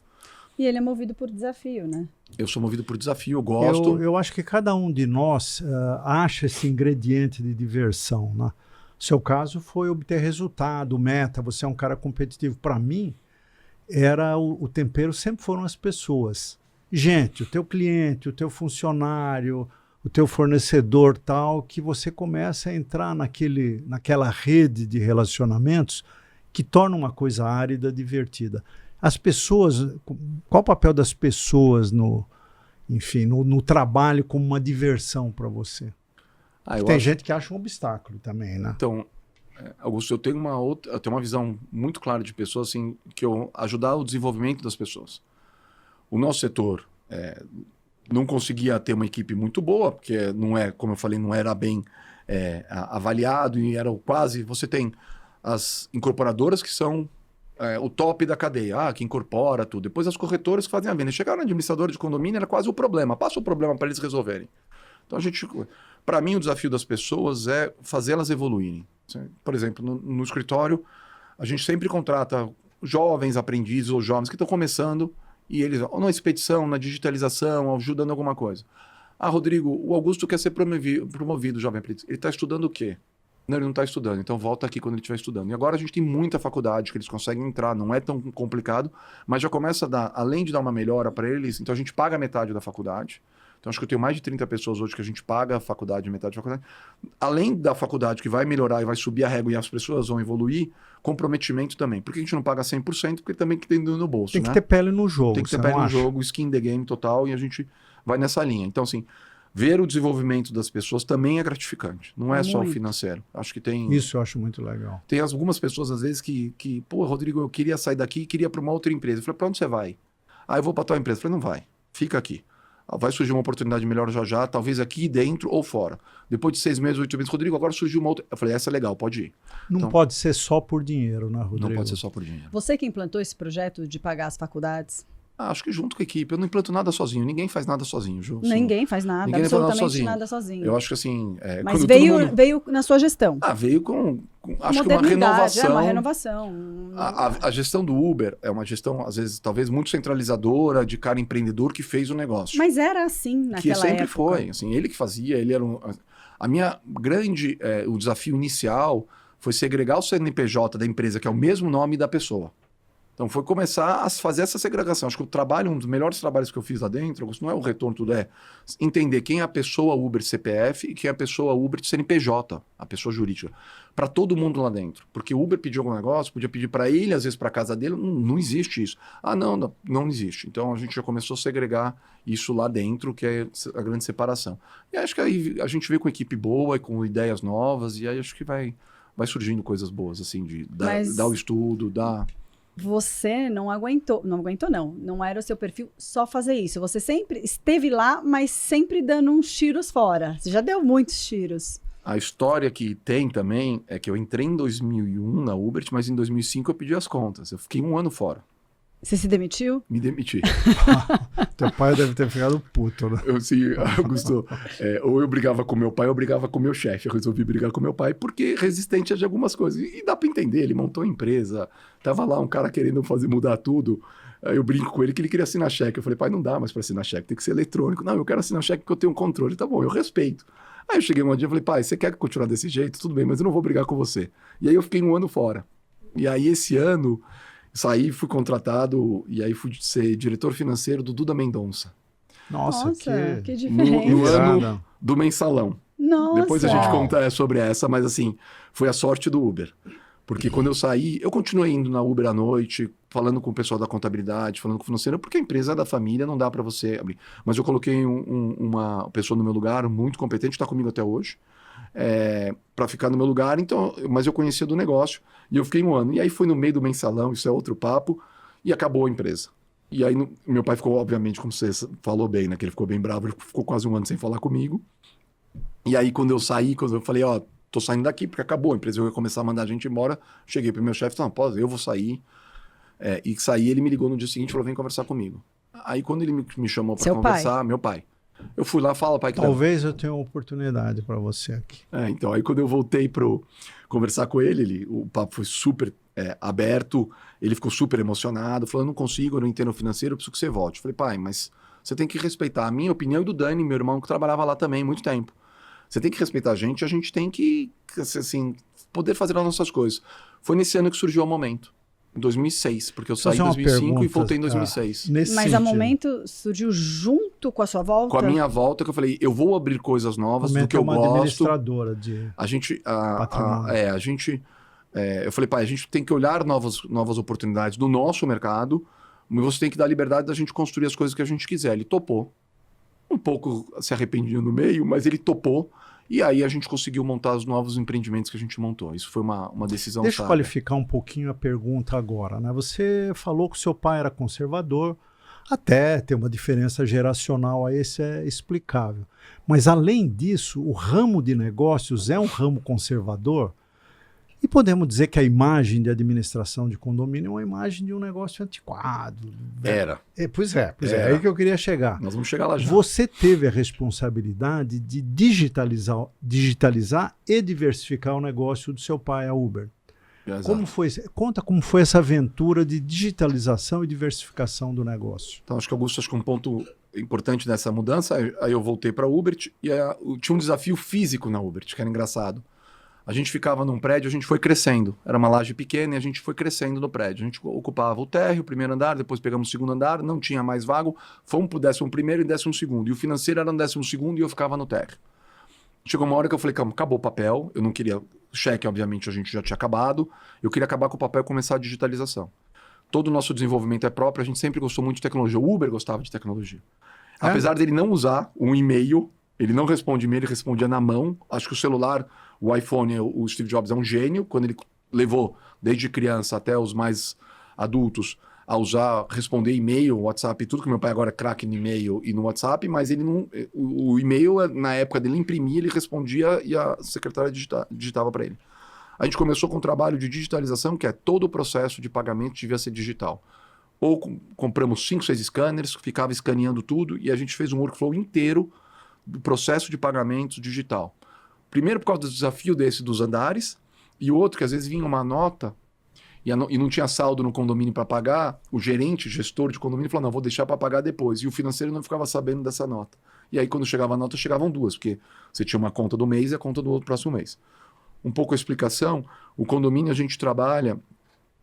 E ele é movido por desafio, né? Eu sou movido por desafio, eu gosto. Eu acho que cada um de nós acha esse ingrediente de diversão, né? O seu caso foi obter resultado, meta, você é um cara competitivo. Para mim, o tempero sempre foram as pessoas. Gente, o teu cliente, o teu funcionário, o teu fornecedor tal, que você começa a entrar naquela rede de relacionamentos que torna uma coisa árida divertida. As pessoas, qual o papel das pessoas no trabalho como uma diversão para você? Tem gente que acha um obstáculo também, né? Então, Augusto, eu tenho uma visão muito clara de pessoas, assim, que eu ajudar o desenvolvimento das pessoas. O nosso setor não conseguia ter uma equipe muito boa, porque não é, como eu falei, não era bem avaliado e era quase... Você tem as incorporadoras que são o top da cadeia, que incorpora tudo. Depois as corretoras que fazem a venda. Chegar no administrador de condomínio era quase o problema. Passa o problema para eles resolverem. Então para mim o desafio das pessoas é fazê-las evoluírem. Por exemplo, no escritório, a gente sempre contrata jovens aprendizes ou jovens que estão começando e eles, ou na expedição, na digitalização, ajudando alguma coisa. Rodrigo, o Augusto quer ser promovido, jovem aprendiz. Ele está estudando o quê? Não, ele não está estudando, então volta aqui quando ele estiver estudando. E agora a gente tem muita faculdade que eles conseguem entrar, não é tão complicado, mas já começa a dar, além de dar uma melhora para eles, então a gente paga metade da faculdade. Então, acho que eu tenho mais de 30 pessoas hoje que a gente paga a faculdade, metade da faculdade. Além da faculdade que vai melhorar e vai subir a régua e as pessoas vão evoluir, comprometimento também. Por que a gente não paga 100%? Porque também que tem no bolso, Tem que ter pele no jogo. Tem que ter pele no jogo, skin the game total, e a gente vai nessa linha. Então, assim, ver o desenvolvimento das pessoas também é gratificante. Não é só o financeiro. Acho que tem... Isso eu acho muito legal. Tem algumas pessoas, às vezes, que pô, Rodrigo, eu queria sair daqui e queria para uma outra empresa. Eu falei, para onde você vai? Ah, eu vou para tua empresa. Eu falei, não vai. Fica aqui. Vai surgir uma oportunidade melhor já, talvez aqui dentro ou fora. Depois de 6 meses, 8 meses, Rodrigo, agora surgiu uma outra. Eu falei, essa é legal, pode ir. Não então, pode ser só por dinheiro, né, Rodrigo? Não pode ser só por dinheiro. Você que implantou esse projeto de pagar as faculdades? Acho que junto com a equipe. Eu não implanto nada sozinho. Ninguém faz nada sozinho, Ju. Ninguém faz nada, ninguém absolutamente faz nada sozinho. Eu acho que assim... Mas veio na sua gestão. Veio com acho que uma renovação. Uma renovação. A gestão do Uber é uma gestão, às vezes, talvez muito centralizadora, de cara empreendedor que fez o negócio. Mas era assim naquela época. Que sempre foi. Assim, ele que fazia, ele era a minha grande... o desafio inicial foi segregar o CNPJ da empresa, que é o mesmo nome da pessoa. Então foi começar a fazer essa segregação. Acho que o trabalho, um dos melhores trabalhos que eu fiz lá dentro, não é o retorno, tudo é entender quem é a pessoa Uber CPF e quem é a pessoa Uber de CNPJ, a pessoa jurídica. Para todo mundo lá dentro. Porque o Uber pediu algum negócio, podia pedir para ele, às vezes para casa dele, não existe isso. Não existe. Então a gente já começou a segregar isso lá dentro, que é a grande separação. E acho que aí a gente veio com equipe boa e com ideias novas, e aí acho que vai surgindo coisas boas, assim, de dar o estudo, dar... Você não aguentou, não era o seu perfil só fazer isso. Você sempre esteve lá, mas sempre dando uns tiros fora. Você já deu muitos tiros. A história que tem também é que eu entrei em 2001 na Uber, mas em 2005 eu pedi as contas. Eu fiquei 1 ano fora. Você se demitiu? Me demiti. Teu pai deve ter ficado puto, né? Augusto, ou eu brigava com meu pai ou eu brigava com meu chefe. Eu resolvi brigar com meu pai porque resistente de algumas coisas. E dá para entender, ele montou a empresa, tava lá um cara querendo mudar tudo. Aí eu brinco com ele que ele queria assinar cheque. Eu falei, pai, não dá mais para assinar cheque, tem que ser eletrônico. Não, eu quero assinar cheque porque eu tenho um controle. Tá bom, eu respeito. Aí eu cheguei um dia e falei, pai, você quer continuar desse jeito? Tudo bem, mas eu não vou brigar com você. E aí eu fiquei 1 ano fora. E aí esse ano... Saí, fui contratado e aí fui ser diretor financeiro do Duda Mendonça. Nossa, que diferente. No ano do mensalão. Nossa. Depois a gente conta sobre essa, mas assim, foi a sorte do Uber. Porque quando eu saí, eu continuei indo na Uber à noite, falando com o pessoal da contabilidade, falando com o financeiro, porque a empresa é da família, não dá para você abrir. Mas eu coloquei uma pessoa no meu lugar, muito competente, está comigo até hoje, para ficar no meu lugar, então, mas eu conhecia do negócio, e eu fiquei 1 ano. E aí foi no meio do mensalão, isso é outro papo, e acabou a empresa. E aí meu pai ficou, obviamente, como você falou bem, né, que ele ficou bem bravo, ele ficou quase 1 ano sem falar comigo. E aí quando eu saí, quando eu falei, tô saindo daqui porque acabou a empresa, eu ia começar a mandar a gente embora, cheguei pro meu chefe, não, eu vou sair. E saí, ele me ligou no dia seguinte e falou, vem conversar comigo. Aí quando ele me chamou para conversar, meu pai. Eu fui lá, fala, pai. Talvez eu tenha uma oportunidade para você aqui. Então, aí quando eu voltei para conversar com ele, o papo foi super aberto, ele ficou super emocionado, falou, eu não consigo, eu não entendo o financeiro, eu preciso que você volte. Eu falei, pai, mas você tem que respeitar a minha opinião e do Dani, meu irmão, que trabalhava lá também há muito tempo. Você tem que respeitar a gente tem que, assim, poder fazer as nossas coisas. Foi nesse ano que surgiu o Momento. Em 2006, porque eu saí em 2005 e voltei em 2006. Mas a Momento surgiu junto com a sua volta? Com a minha volta, que eu falei, eu vou abrir coisas novas do que eu gosto. Administradora de patrimônio. Eu falei, pai, a gente tem que olhar novas oportunidades do nosso mercado, mas você tem que dar liberdade da gente construir as coisas que a gente quiser. Ele topou. Um pouco se arrependia no meio, mas ele topou. E aí a gente conseguiu montar os novos empreendimentos que a gente montou. Isso foi uma decisão Deixa eu qualificar um pouquinho a pergunta agora, né? Você falou que o seu pai era conservador, até tem uma diferença geracional aí, isso é explicável. Mas além disso, o ramo de negócios é um ramo conservador? E podemos dizer que a imagem de administração de condomínio é uma imagem de um negócio antiquado. Era. Pois é aí que eu queria chegar. Nós vamos chegar lá já. Você teve a responsabilidade de digitalizar e diversificar o negócio do seu pai, a Uber. Conta como foi essa aventura de digitalização e diversificação do negócio. Então, acho que um ponto importante nessa mudança, aí eu voltei para a Uber e tinha um desafio físico na Uber, que era engraçado. A gente ficava num prédio, a gente foi crescendo. Era uma laje pequena e a gente foi crescendo no prédio. A gente ocupava o térreo, o primeiro andar, depois pegamos o segundo andar, não tinha mais vago, fomos pro 11º e 12º. E o financeiro era no 12º e eu ficava no térreo. Chegou uma hora que eu falei, calma, acabou o papel, eu não queria... Cheque, obviamente, a gente já tinha acabado. Eu queria acabar com o papel e começar a digitalização. Todo o nosso desenvolvimento é próprio, a gente sempre gostou muito de tecnologia. O Uber gostava de tecnologia. Apesar dele não usar um e-mail, ele não responde e-mail, ele respondia na mão. Acho que o celular, o iPhone, o Steve Jobs é um gênio. Quando ele levou, desde criança até os mais adultos, a usar, responder e-mail, WhatsApp e tudo, que meu pai agora é craque no e-mail e no WhatsApp, mas ele não... O e-mail, na época dele, imprimia, ele respondia e a secretária digitava para ele. A gente começou com um trabalho de digitalização, que é todo o processo de pagamento devia ser digital. Ou compramos 5, 6 scanners, ficava escaneando tudo e a gente fez um workflow inteiro do processo de pagamentos digital. Primeiro por causa do desafio desse dos andares, e o outro que às vezes vinha uma nota e não tinha saldo no condomínio para pagar, o gerente, gestor de condomínio falou, não, vou deixar para pagar depois. E o financeiro não ficava sabendo dessa nota. E aí quando chegava a nota, chegavam duas, porque você tinha uma conta do mês e a conta do outro próximo mês. Um pouco a explicação, o condomínio a gente trabalha,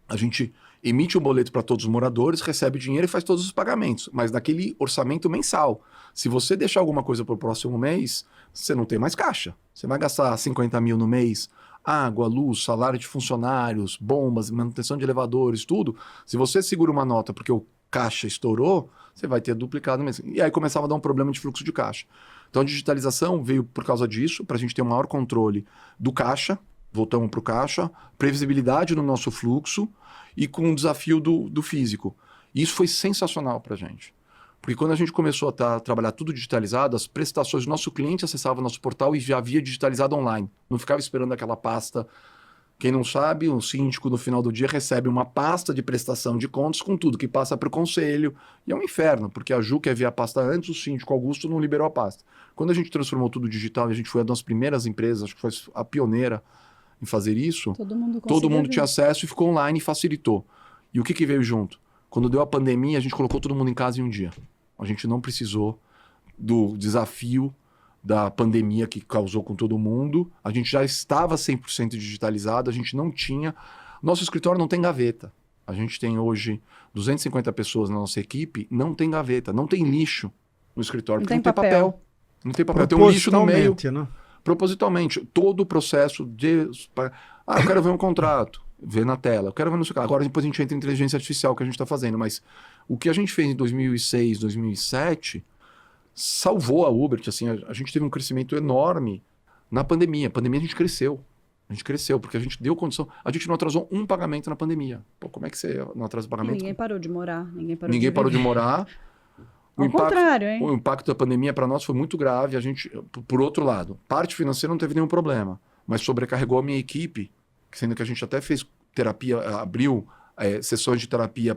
a gente emite um boleto para todos os moradores, recebe o dinheiro e faz todos os pagamentos, mas naquele orçamento mensal. Se você deixar alguma coisa para o próximo mês, você não tem mais caixa. Você vai gastar 50 mil no mês, água, luz, salário de funcionários, bombas, manutenção de elevadores, tudo. Se você segura uma nota porque o caixa estourou, você vai ter duplicado mesmo. E aí começava a dar um problema de fluxo de caixa. Então a digitalização veio por causa disso, para a gente ter um maior controle do caixa, voltamos para o caixa, previsibilidade no nosso fluxo e com o desafio do físico. E isso foi sensacional para a gente. Porque quando a gente começou a trabalhar tudo digitalizado, as prestações do nosso cliente acessava o nosso portal e já havia digitalizado online. Não ficava esperando aquela pasta. Quem não sabe, o síndico no final do dia recebe uma pasta de prestação de contas com tudo que passa para o conselho. E é um inferno, porque a Ju quer ver a pasta antes, o síndico Augusto não liberou a pasta. Quando a gente transformou tudo digital e a gente foi uma das primeiras empresas, acho que foi a pioneira em fazer isso, todo mundo tinha acesso e ficou online e facilitou. E o que veio junto? Quando deu a pandemia, a gente colocou todo mundo em casa em um dia. A gente não precisou do desafio da pandemia que causou com todo mundo. A gente já estava 100% digitalizado, a gente não tinha... Nosso escritório não tem gaveta. A gente tem hoje 250 pessoas na nossa equipe, não tem gaveta, não tem lixo no escritório, porque não tem papel. Não tem papel, tem um lixo no meio. Né? Propositalmente, todo o processo de... eu quero ver um contrato. Ver na tela, eu quero ver no seu carro. Agora depois a gente entra em inteligência artificial que a gente está fazendo, mas o que a gente fez em 2006, 2007 salvou a Uber, assim, a gente teve um crescimento enorme na pandemia. A pandemia a gente cresceu, porque a gente deu condição, a gente não atrasou um pagamento na pandemia. Pô, como é que você não atrasa o pagamento? Ninguém parou de morar, ninguém parou de morar. Ao contrário, hein? O impacto da pandemia para nós foi muito grave. A gente, por outro lado, parte financeira não teve nenhum problema, mas sobrecarregou a minha equipe, sendo que a gente até fez terapia, abriu sessões de terapia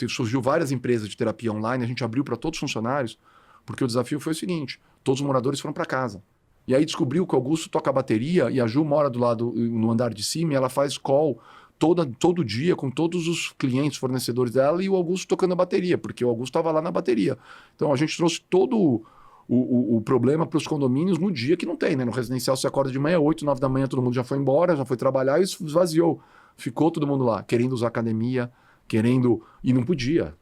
surgiu várias empresas de terapia online, a gente abriu para todos os funcionários, porque o desafio foi o seguinte, todos os moradores foram para casa. E aí descobriu que o Augusto toca a bateria e a Ju mora do lado, no andar de cima, e ela faz call todo dia com todos os clientes, fornecedores dela, e o Augusto tocando a bateria, porque o Augusto estava lá na bateria. Então a gente trouxe todo o problema para os condomínios no dia que não tem, né? No residencial você acorda de manhã, 8, 9 da manhã, todo mundo já foi embora, já foi trabalhar e isso esvaziou. Ficou todo mundo lá, querendo usar academia, e não podia.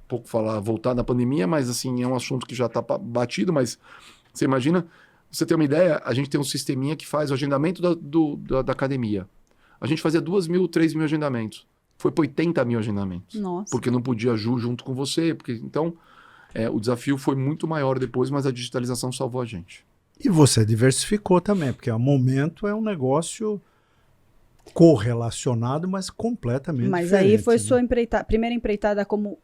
Pouco falar, voltar da pandemia, mas assim, é um assunto que já está batido, mas você imagina, você tem uma ideia, a gente tem um sisteminha que faz o agendamento da academia. A gente fazia 2.000, 3.000 agendamentos. Foi para 80 mil agendamentos. Nossa. Porque não podia Ju junto com você, então... o desafio foi muito maior depois, mas a digitalização salvou a gente. E você diversificou também, porque ao momento é um negócio correlacionado, mas completamente diferente. Mas aí foi sua primeira empreitada como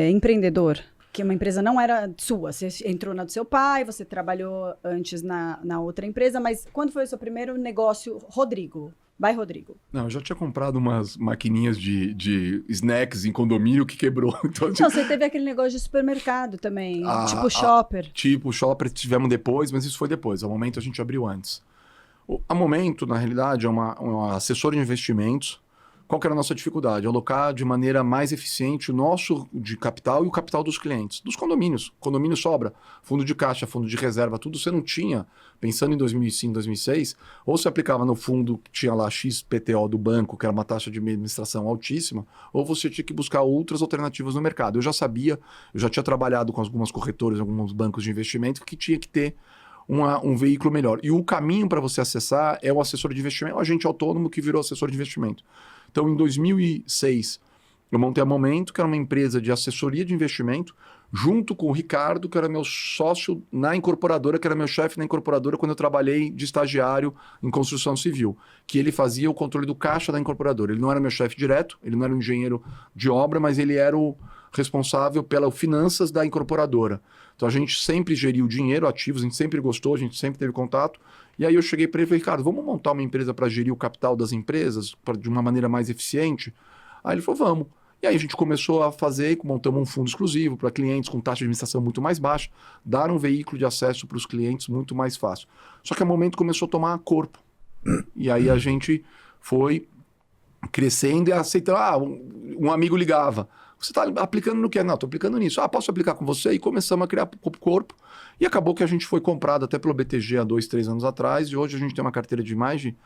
empreendedor, que uma empresa não era sua. Você entrou na do seu pai, você trabalhou antes na outra empresa, mas quando foi o seu primeiro negócio, Rodrigo? Vai, Rodrigo. Não, eu já tinha comprado umas maquininhas de snacks em condomínio que quebrou. Então, não, você teve aquele negócio de supermercado também, tipo Shopper. Tipo Shopper tivemos depois, mas isso foi depois. Ao momento a gente abriu antes. A Momento, na realidade, é uma assessora de investimentos qual que era a nossa dificuldade? Alocar de maneira mais eficiente o nosso de capital e o capital dos clientes, dos condomínios. Condomínio sobra, fundo de caixa, fundo de reserva, tudo você não tinha. Pensando em 2005, 2006, ou você aplicava no fundo que tinha lá XPTO do banco, que era uma taxa de administração altíssima, ou você tinha que buscar outras alternativas no mercado. Eu já sabia, eu já tinha trabalhado com algumas corretoras, alguns bancos de investimento, que tinha que ter um veículo melhor. E o caminho para você acessar é o assessor de investimento, o agente autônomo que virou assessor de investimento. Então, em 2006, eu montei a Momento, que era uma empresa de assessoria de investimento, junto com o Ricardo, que era meu sócio na incorporadora, que era meu chefe na incorporadora quando eu trabalhei de estagiário em construção civil, que ele fazia o controle do caixa da incorporadora. Ele não era meu chefe direto, ele não era um engenheiro de obra, mas ele era o responsável pelas finanças da incorporadora. Então a gente sempre geriu dinheiro, ativos, a gente sempre gostou, a gente sempre teve contato. E aí eu cheguei para ele e falei, Ricardo, vamos montar uma empresa para gerir o capital das empresas de uma maneira mais eficiente? Aí ele falou, vamos. E aí a gente começou a fazer, montamos um fundo exclusivo para clientes com taxa de administração muito mais baixa, dar um veículo de acesso para os clientes muito mais fácil. Só que o momento começou a tomar corpo. E aí a gente foi crescendo e aceitando. Um amigo ligava. Você está aplicando no quê? Não, estou aplicando nisso. Posso aplicar com você? E começamos a criar corpo. E acabou que a gente foi comprado até pelo BTG há 2, 3 anos atrás. E hoje a gente tem uma carteira de mais de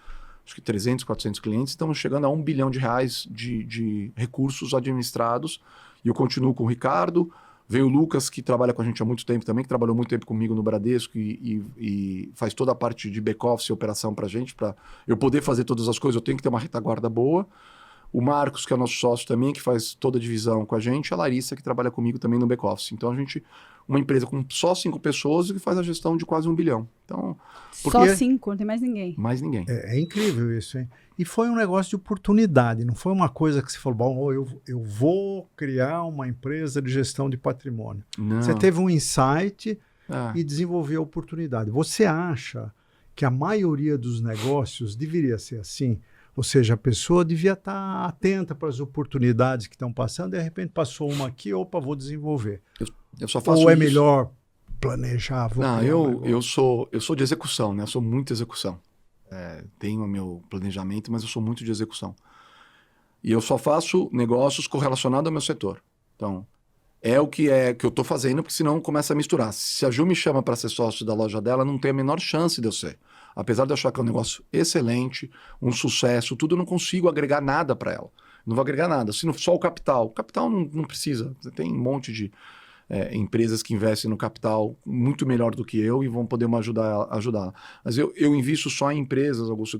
acho que 300, 400 clientes, estamos chegando a R$1 bilhão de recursos administrados, e eu continuo com o Ricardo, veio o Lucas, que trabalha com a gente há muito tempo também, que trabalhou muito tempo comigo no Bradesco e faz toda a parte de back-office e operação para a gente, para eu poder fazer todas as coisas, eu tenho que ter uma retaguarda boa. O Marcos, que é o nosso sócio também, que faz toda a divisão com a gente, a Larissa, que trabalha comigo também no back-office. Então, a gente, uma empresa com só 5 pessoas que faz a gestão de quase 1 bilhão. Então, só 5, não tem mais ninguém. Mais ninguém. É incrível isso, hein? E foi um negócio de oportunidade, não foi uma coisa que você falou, bom, eu vou criar uma empresa de gestão de patrimônio. Não. Você teve um insight e desenvolveu a oportunidade. Você acha que a maioria dos negócios deveria ser assim? Ou seja, a pessoa devia estar atenta para as oportunidades que estão passando, de repente passou uma aqui, opa, vou desenvolver. Eu só faço Ou é isso. melhor planejar? Não, eu sou de execução, né? Eu sou muito execução. Tenho o meu planejamento, mas eu sou muito de execução. E eu só faço negócios correlacionados ao meu setor. Então, é o que eu estou fazendo, porque senão começa a misturar. Se a Ju me chama para ser sócio da loja dela, não tem a menor chance de eu ser. Apesar de eu achar que é um negócio excelente, um sucesso, tudo, eu não consigo agregar nada para ela. Não vou agregar nada, só o capital. O capital não precisa. Você tem um monte de empresas que investem no capital muito melhor do que eu e vão poder me ajudar. Mas eu invisto só em empresas, Augusto,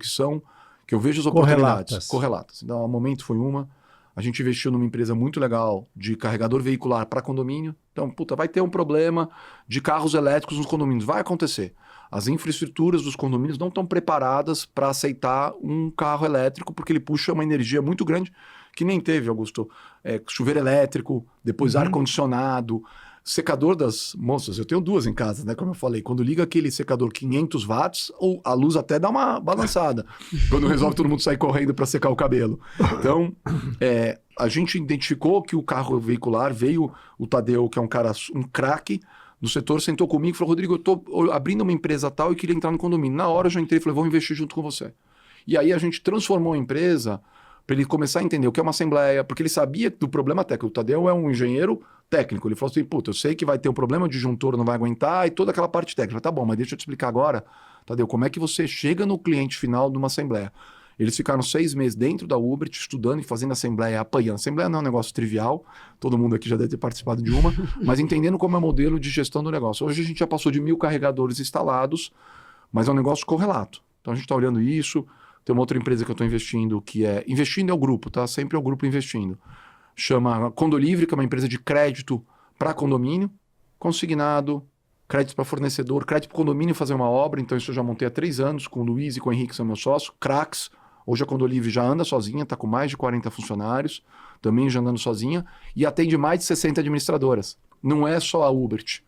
que eu vejo as oportunidades. Correlatas. Então, ao momento foi uma. A gente investiu numa empresa muito legal de carregador veicular para condomínio. Então, vai ter um problema de carros elétricos nos condomínios. Vai acontecer. As infraestruturas dos condomínios não estão preparadas para aceitar um carro elétrico, porque ele puxa uma energia muito grande, que nem teve, Augusto. Chuveiro elétrico, depois ar-condicionado, secador das moças. Eu tenho 2 em casa, né? Como eu falei. Quando liga aquele secador 500 watts, a luz até dá uma balançada. Quando resolve todo mundo sair correndo para secar o cabelo. Então, a gente identificou que o carro veicular veio, o Tadeu, que é um craque no setor, sentou comigo e falou, Rodrigo, eu estou abrindo uma empresa tal e queria entrar no condomínio. Na hora eu já entrei e falei, vou investir junto com você. E aí a gente transformou a empresa para ele começar a entender o que é uma assembleia, porque ele sabia do problema técnico. O Tadeu é um engenheiro técnico. Ele falou assim, eu sei que vai ter um problema, o disjuntor não vai aguentar e toda aquela parte técnica. Tá bom, mas deixa eu te explicar agora, Tadeu, como é que você chega no cliente final de uma assembleia. Eles ficaram 6 meses dentro da Uber, estudando e fazendo assembleia, apanhando. Assembleia não é um negócio trivial, todo mundo aqui já deve ter participado de uma, mas entendendo como é o modelo de gestão do negócio. Hoje a gente já passou de 1.000 carregadores instalados, mas é um negócio correlato. Então a gente está olhando isso. Tem uma outra empresa que eu estou investindo, investindo é o grupo, tá? Sempre é o grupo investindo. Chama Condolivre, que é uma empresa de crédito para condomínio, consignado, crédito para fornecedor, crédito para condomínio fazer uma obra. Então isso eu já montei há 3 anos com o Luiz e com o Henrique, que são meus sócios, craques. Hoje a Condolivre já anda sozinha, está com mais de 40 funcionários, também já andando sozinha, e atende mais de 60 administradoras. Não é só a Ubert.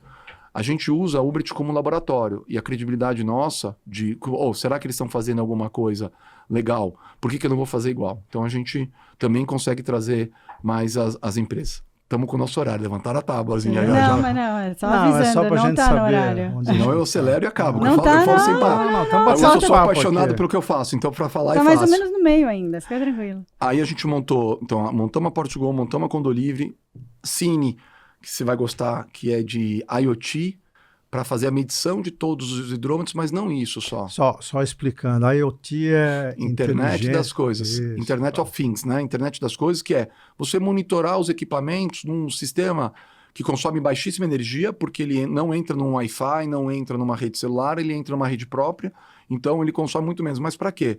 A gente usa a Ubert como laboratório, e a credibilidade nossa de, será que eles estão fazendo alguma coisa legal? Por que eu não vou fazer igual? Então a gente também consegue trazer mais as empresas. estamos com o nosso horário, levantaram a tábuazinha. Não, mas não, é só avisando, é só pra não gente tá saber no horário. Senão eu acelero e acabo. Não eu tá, falo sem não, parar. Eu sou apaixonado aqui. pelo que eu faço, então para falar Tá é mais fácil. ou menos no meio ainda, fica tranquilo. Aí a gente montamos a Portugal, montamos a Condolivre, Cine, que você vai gostar, que é de IoT, para fazer a medição de todos os hidrômetros, mas não isso só. Só explicando, a IoT é Internet das coisas. Isso, Internet of Things, né? Internet das coisas, que é você monitorar os equipamentos num sistema que consome baixíssima energia, porque ele não entra num Wi-Fi, não entra numa rede celular, ele entra numa rede própria, então ele consome muito menos. Mas para quê?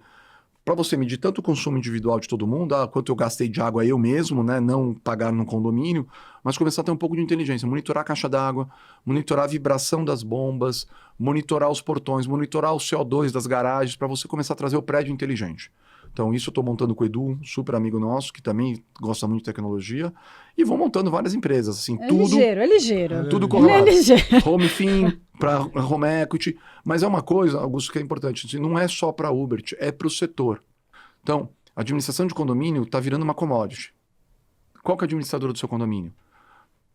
Para você medir tanto o consumo individual de todo mundo, quanto eu gastei de água eu mesmo, né? Não pagar num condomínio, mas começar a ter um pouco de inteligência, monitorar a caixa d'água, monitorar a vibração das bombas, monitorar os portões, monitorar o CO2 das garagens, para você começar a trazer o prédio inteligente. Então isso eu estou montando com o Edu, um super amigo nosso, que também gosta muito de tecnologia, e vou montando várias empresas, assim, É ligeiro. Tudo correlato. É ligeiro. Home Fin, para Home Equity, mas é uma coisa, Augusto, que é importante, assim, não é só para a Uber, é para o setor. Então, a administração de condomínio está virando uma commodity. Qual que é a administradora do seu condomínio?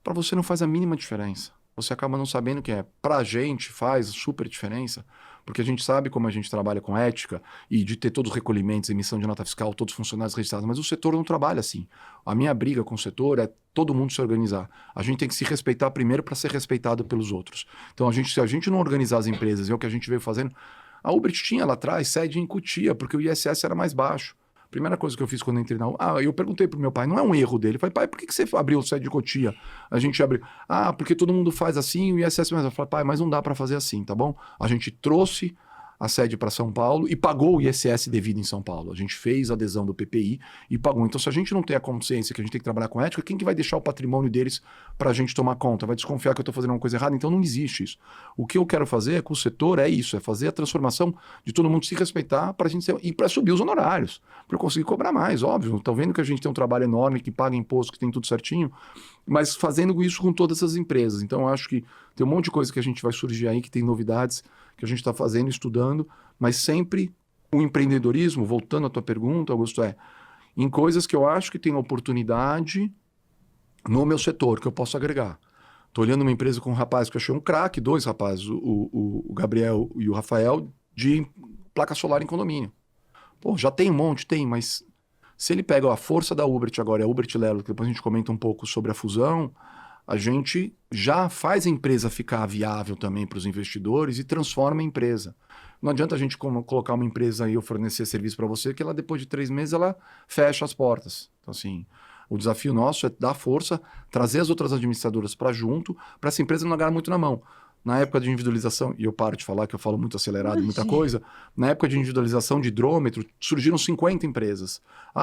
Para você não faz a mínima diferença. Você acaba não sabendo o que é. Para a gente faz super diferença, porque a gente sabe como a gente trabalha com ética e de ter todos os recolhimentos, emissão de nota fiscal, todos os funcionários registrados, mas o setor não trabalha assim. A minha briga com o setor é todo mundo se organizar. A gente tem que se respeitar primeiro para ser respeitado pelos outros. Então, se a gente não organizar as empresas, é o que a gente veio fazendo. A Uber tinha lá atrás sede em Cotia, porque o ISS era mais baixo. Primeira coisa que eu fiz quando eu entrei na Uber, eu perguntei pro meu pai, não é um erro dele. Eu falei, pai, por que você abriu sede de Cotia? A gente abriu. Porque todo mundo faz assim, o ISS mais. Eu falei, pai, mas não dá para fazer assim, tá bom? A gente trouxe a sede para São Paulo e pagou o ISS devido em São Paulo. A gente fez a adesão do PPI e pagou. Então, se a gente não tem a consciência que a gente tem que trabalhar com ética, quem que vai deixar o patrimônio deles para a gente tomar conta? Vai desconfiar que eu estou fazendo uma coisa errada? Então, não existe isso. O que eu quero fazer com o setor é isso, é fazer a transformação de todo mundo se respeitar para a gente e para subir os honorários, para eu conseguir cobrar mais, óbvio. Estão vendo que a gente tem um trabalho enorme, que paga imposto, que tem tudo certinho, mas fazendo isso com todas essas empresas. Então, eu acho que tem um monte de coisa que a gente vai surgir aí, que tem novidades que a gente está fazendo, estudando, mas sempre o empreendedorismo, voltando à tua pergunta, Augusto, em coisas que eu acho que tem oportunidade no meu setor, que eu posso agregar. Estou olhando uma empresa com um rapaz que eu achei um craque, dois rapazes, o Gabriel e o Rafael, de placa solar em condomínio. Pô, já tem um monte, mas se ele pega a força da Uber agora, é a Uber Lelo, que depois a gente comenta um pouco sobre a fusão, a gente já faz a empresa ficar viável também para os investidores e transforma a empresa. Não adianta a gente colocar uma empresa e eu fornecer serviço para você, que ela depois de 3 meses ela fecha as portas. Então assim, o desafio nosso é dar força, trazer as outras administradoras para junto, para essa empresa não largar muito na mão. Na época de individualização, e eu paro de falar que eu falo muito acelerado, muita coisa, na época de individualização de hidrômetro, surgiram 50 empresas.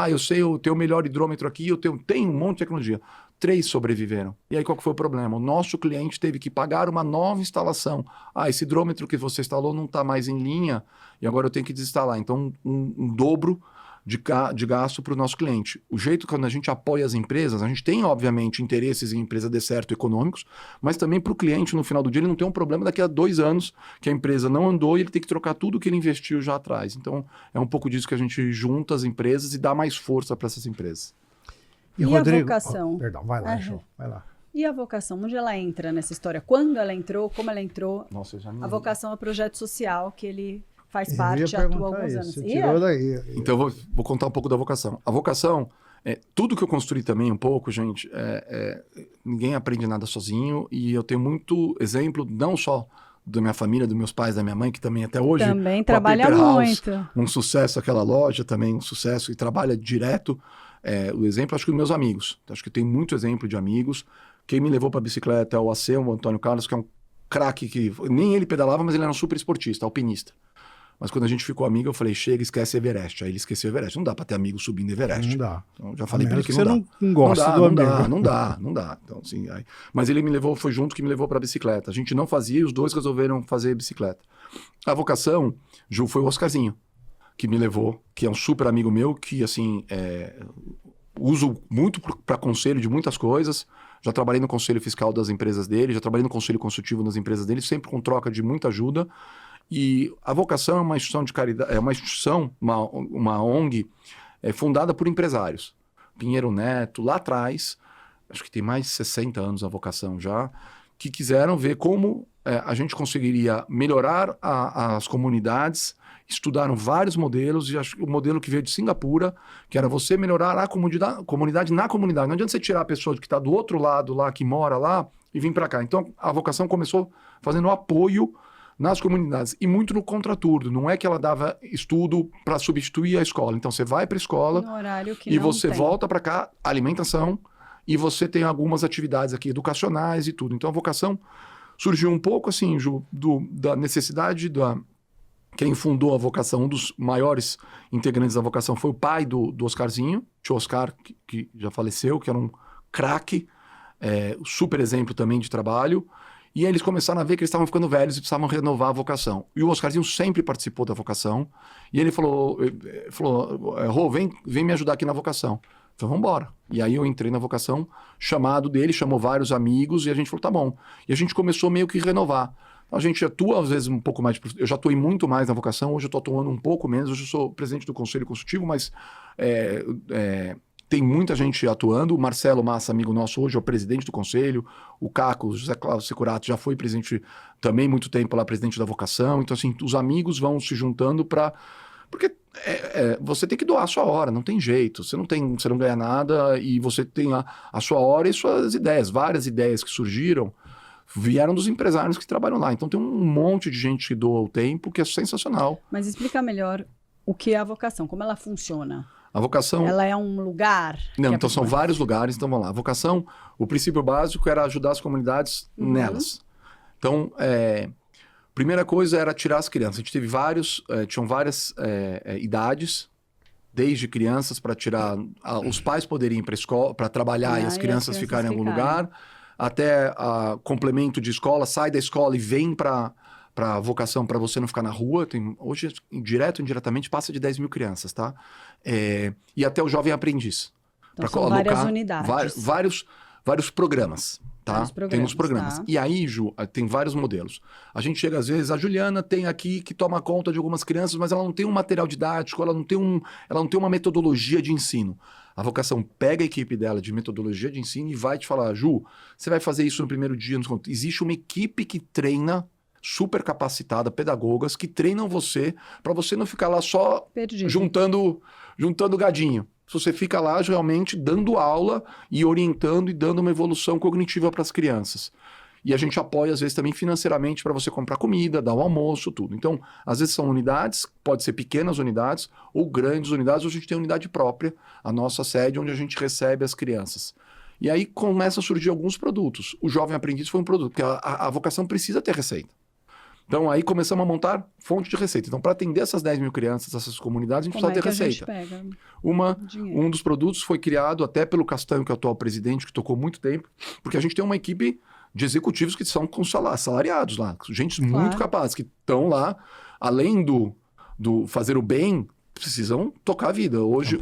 Eu sei, eu tenho o melhor hidrômetro aqui, eu tenho um monte de tecnologia. 3 sobreviveram. E aí qual que foi o problema? O nosso cliente teve que pagar uma nova instalação. Esse hidrômetro que você instalou não está mais em linha e agora eu tenho que desinstalar. Então, um dobro de gasto para o nosso cliente. O jeito quando a gente apoia as empresas, a gente tem, obviamente, interesses em empresa dê certo econômicos, mas também para o cliente, no final do dia, ele não tem um problema daqui a 2 anos que a empresa não andou e ele tem que trocar tudo que ele investiu já atrás. Então, é um pouco disso que a gente junta as empresas e dá mais força para essas empresas. E Rodrigo, a vocação? Perdão, vai lá, João, vai lá. E a vocação? Onde ela entra nessa história? Quando ela entrou? Como ela entrou? Nossa, a vocação é o projeto social que ele faz parte, atua há alguns anos. Tirou daí. Então, eu vou contar um pouco da vocação. A vocação, tudo que eu construí também um pouco, gente, ninguém aprende nada sozinho e eu tenho muito exemplo, não só da minha família, dos meus pais, da minha mãe, que também até hoje... Também trabalha muito. Um sucesso, aquela loja também, um sucesso e trabalha direto. O exemplo, acho que dos meus amigos. Acho que tem muito exemplo de amigos. Quem me levou para a bicicleta é o AC, o Antônio Carlos, que é um craque que... Nem ele pedalava, mas ele era um super esportista, alpinista. Mas quando a gente ficou amigo, eu falei, chega, esquece Everest. Aí ele esqueceu Everest. Não dá para ter amigo subindo Everest. Não dá. Então, já falei para ele que você não dá. Não gosta do amigo. Não dá. Então, assim, mas ele me levou, foi junto que me levou para a bicicleta. A gente não fazia e os dois resolveram fazer bicicleta. A vocação, Ju, foi o Oscarzinho que me levou, que é um super amigo meu, que, assim, uso muito para conselho de muitas coisas. Já trabalhei no conselho fiscal das empresas dele, já trabalhei no conselho consultivo das empresas dele, sempre com troca de muita ajuda. E a vocação é uma instituição de caridade, é uma instituição, uma ONG, fundada por empresários. Pinheiro Neto, lá atrás, acho que tem mais de 60 anos a vocação já, que quiseram ver como a gente conseguiria melhorar as comunidades, estudaram vários modelos, e acho que o modelo que veio de Singapura, que era você melhorar a comunidade na comunidade. Não adianta você tirar a pessoa que está do outro lado lá, que mora lá, e vir para cá. Então, a vocação começou fazendo apoio nas comunidades, e muito no contraturno. Não é que ela dava estudo para substituir a escola. Então, você vai para a escola No horário que e não você tem. volta para cá, alimentação, e você tem algumas atividades aqui educacionais e tudo. Então, a vocação surgiu um pouco assim, Ju, da necessidade quem fundou a vocação, um dos maiores integrantes da vocação foi o pai do Oscarzinho, tio Oscar, que já faleceu, que era um craque, super exemplo também de trabalho. E aí eles começaram a ver que eles estavam ficando velhos e precisavam renovar a vocação. E o Oscarzinho sempre participou da vocação. E ele falou Rô, vem me ajudar aqui na vocação. Eu falei, vamos embora. E aí eu entrei na vocação, chamado dele, chamou vários amigos e a gente falou, tá bom. E a gente começou meio que renovar. A gente atua, às vezes, um pouco mais... Eu já atuei muito mais na vocação, hoje eu estou atuando um pouco menos. Hoje eu sou presidente do Conselho Consultivo, mas tem muita gente atuando. O Marcelo Massa, amigo nosso, hoje é o presidente do Conselho. O Caco, o José Cláudio Securato, já foi presidente também muito tempo lá, presidente da vocação. Então, assim, os amigos vão se juntando para... Porque você tem que doar a sua hora, não tem jeito. Você não ganha nada e você tem a sua hora e suas ideias. Várias ideias que surgiram vieram dos empresários que trabalham lá. Então tem um monte de gente que doa o tempo, que é sensacional. Mas explica melhor o que é a vocação, como ela funciona. A vocação... Ela é um lugar? Não, então são vários lugares. Então vamos lá. A vocação, o princípio básico era ajudar as comunidades nelas. Então, primeira coisa era tirar as crianças. A gente teve tinham várias idades, desde crianças para tirar... os pais poderiam ir para a escola, para trabalhar e as crianças ficarem em algum lugar, até complemento de escola, sai da escola e vem para a vocação para você não ficar na rua. Hoje, direto ou indiretamente, passa de 10 mil crianças, tá? E até o jovem aprendiz. Então, são várias unidades. Vários programas. Tá? Tem uns programas. Tá. E aí, Ju, tem vários modelos. A gente chega às vezes, a Juliana tem aqui que toma conta de algumas crianças, mas ela não tem um material didático, ela não tem uma metodologia de ensino. A vocação pega a equipe dela de metodologia de ensino e vai te falar, Ju, você vai fazer isso no primeiro dia. Existe uma equipe que treina, super capacitada, pedagogas, que treinam você, para você não ficar lá só juntando gadinho. Você fica lá realmente dando aula e orientando e dando uma evolução cognitiva para as crianças. E a gente apoia, às vezes, também financeiramente para você comprar comida, dar o almoço, tudo. Então, às vezes são unidades, pode ser pequenas unidades ou grandes unidades. Hoje a gente tem unidade própria, a nossa sede, onde a gente recebe as crianças. E aí começam a surgir alguns produtos. O Jovem Aprendiz foi um produto, porque a vocação precisa ter receita. Então, aí começamos a montar fonte de receita. Então, para atender essas 10 mil crianças, essas comunidades, a gente precisa ter receita. Um dos produtos foi criado até pelo Castanho, que é o atual presidente, que tocou muito tempo, porque a gente tem uma equipe de executivos que são com salariados lá, gente muito capaz, que estão lá, além do fazer o bem, precisam tocar a vida. Hoje,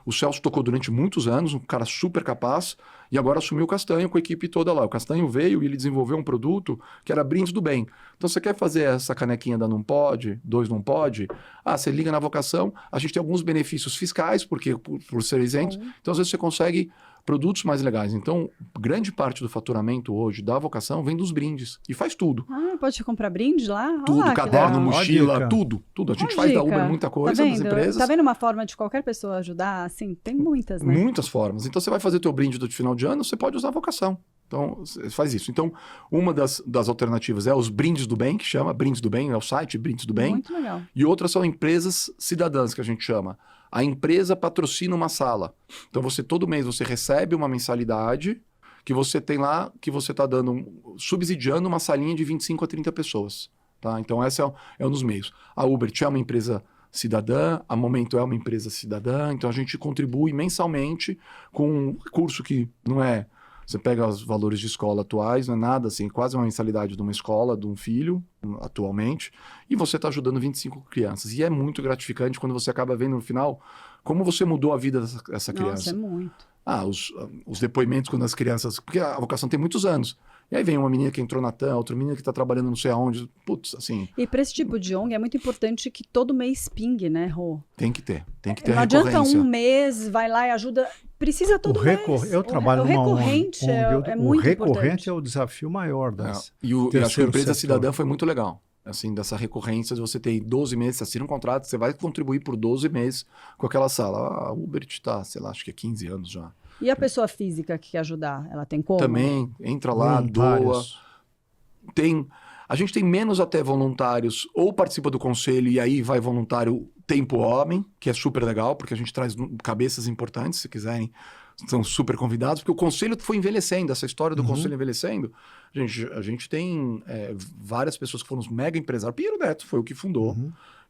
o Celso tocou durante muitos anos, um cara super capaz, e agora assumiu o Castanho com a equipe toda lá. O Castanho veio e ele desenvolveu um produto que era brindes do bem. Então, você quer fazer essa canequinha da Não Pode, 2 Não Pode? Você liga na vocação, a gente tem alguns benefícios fiscais, porque por ser isento. Então, às vezes, você consegue produtos mais legais. Então, grande parte do faturamento hoje da vocação vem dos brindes. E faz tudo. Pode comprar brinde lá? Tudo, caderno, mochila, tudo. A gente faz da Uber muita coisa nas empresas. Tá vendo uma forma de qualquer pessoa ajudar? Assim, tem muitas, né? Muitas formas. Então, você vai fazer teu brinde do final de ano, você pode usar a vocação. Então, você faz isso. Então, uma das alternativas é os Brindes do Bem, que chama Brindes do Bem, é o site Brindes do Bem. Muito legal. E outras são empresas cidadãs, que a gente chama. A empresa patrocina uma sala. Então, todo mês você recebe uma mensalidade que você tem lá, que você está subsidiando uma salinha de 25 a 30 pessoas. Tá? Então, essa é um dos meios. A Uber é uma empresa cidadã, a Momento é uma empresa cidadã, então a gente contribui mensalmente com um recurso que não é... Você pega os valores de escola atuais, não é nada assim, quase uma mensalidade de uma escola, de um filho, atualmente, e você está ajudando 25 crianças. E é muito gratificante quando você acaba vendo no final como você mudou a vida dessa criança. Nossa, é muito. Os depoimentos quando as crianças... Porque a vocação tem muitos anos. E aí vem uma menina que entrou na TAM, outra menina que está trabalhando não sei aonde. Putz, assim... E para esse tipo de ONG é muito importante que todo mês pingue, né, Rô? Tem que ter Não adianta um mês, vai lá e ajuda precisa todo mês. Eu trabalho o numa recorrente ONG, é muito o recorrente importante. é o desafio maior das E acho que a terceiro empresa setor. cidadã foi muito legal. Assim, dessa recorrência de você ter 12 meses, você assina um contrato, você vai contribuir por 12 meses com aquela sala. A Uber está, sei lá, acho que é 15 anos já. E a pessoa física que quer ajudar, ela tem como? Também, entra lá, doa. Voluntários. A gente tem menos até voluntários, ou participa do conselho e aí vai voluntário tempo homem, que é super legal, porque a gente traz cabeças importantes, se quiserem, são super convidados, porque o conselho foi envelhecendo, essa história do conselho envelhecendo, a gente tem várias pessoas que foram os mega empresários. Piero Neto foi o que fundou,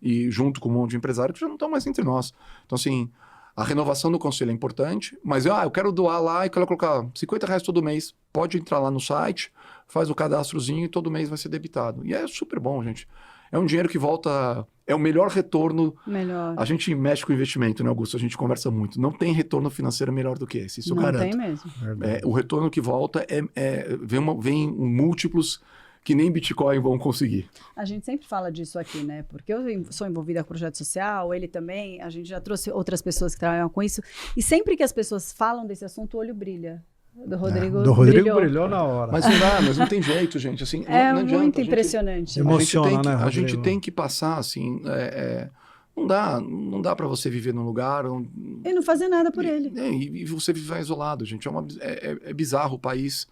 e junto com um monte de empresários que já não estão mais entre nós. Então, assim, a renovação do conselho é importante, mas eu quero doar lá e quero colocar R$50 todo mês. Pode entrar lá no site, faz o cadastrozinho e todo mês vai ser debitado. E é super bom, gente. É um dinheiro que volta... É o melhor retorno. Melhor. A gente mexe com investimento, né, Augusto? A gente conversa muito. Não tem retorno financeiro melhor do que esse, isso eu garanto. Não tem mesmo. O retorno que volta vem múltiplos que nem Bitcoin vão conseguir. A gente sempre fala disso aqui, né? Porque eu sou envolvida com projeto social, ele também, a gente já trouxe outras pessoas que trabalham com isso. E sempre que as pessoas falam desse assunto, o olho brilha. Do Rodrigo brilhou na hora. Mas não tem jeito, gente. Assim, não adianta. Muito impressionante. Emociona, né, A gente Rodrigo? tem que passar, assim... Não dá para você viver num lugar... E não fazer nada por ele. E você viver isolado, gente. É bizarro o país.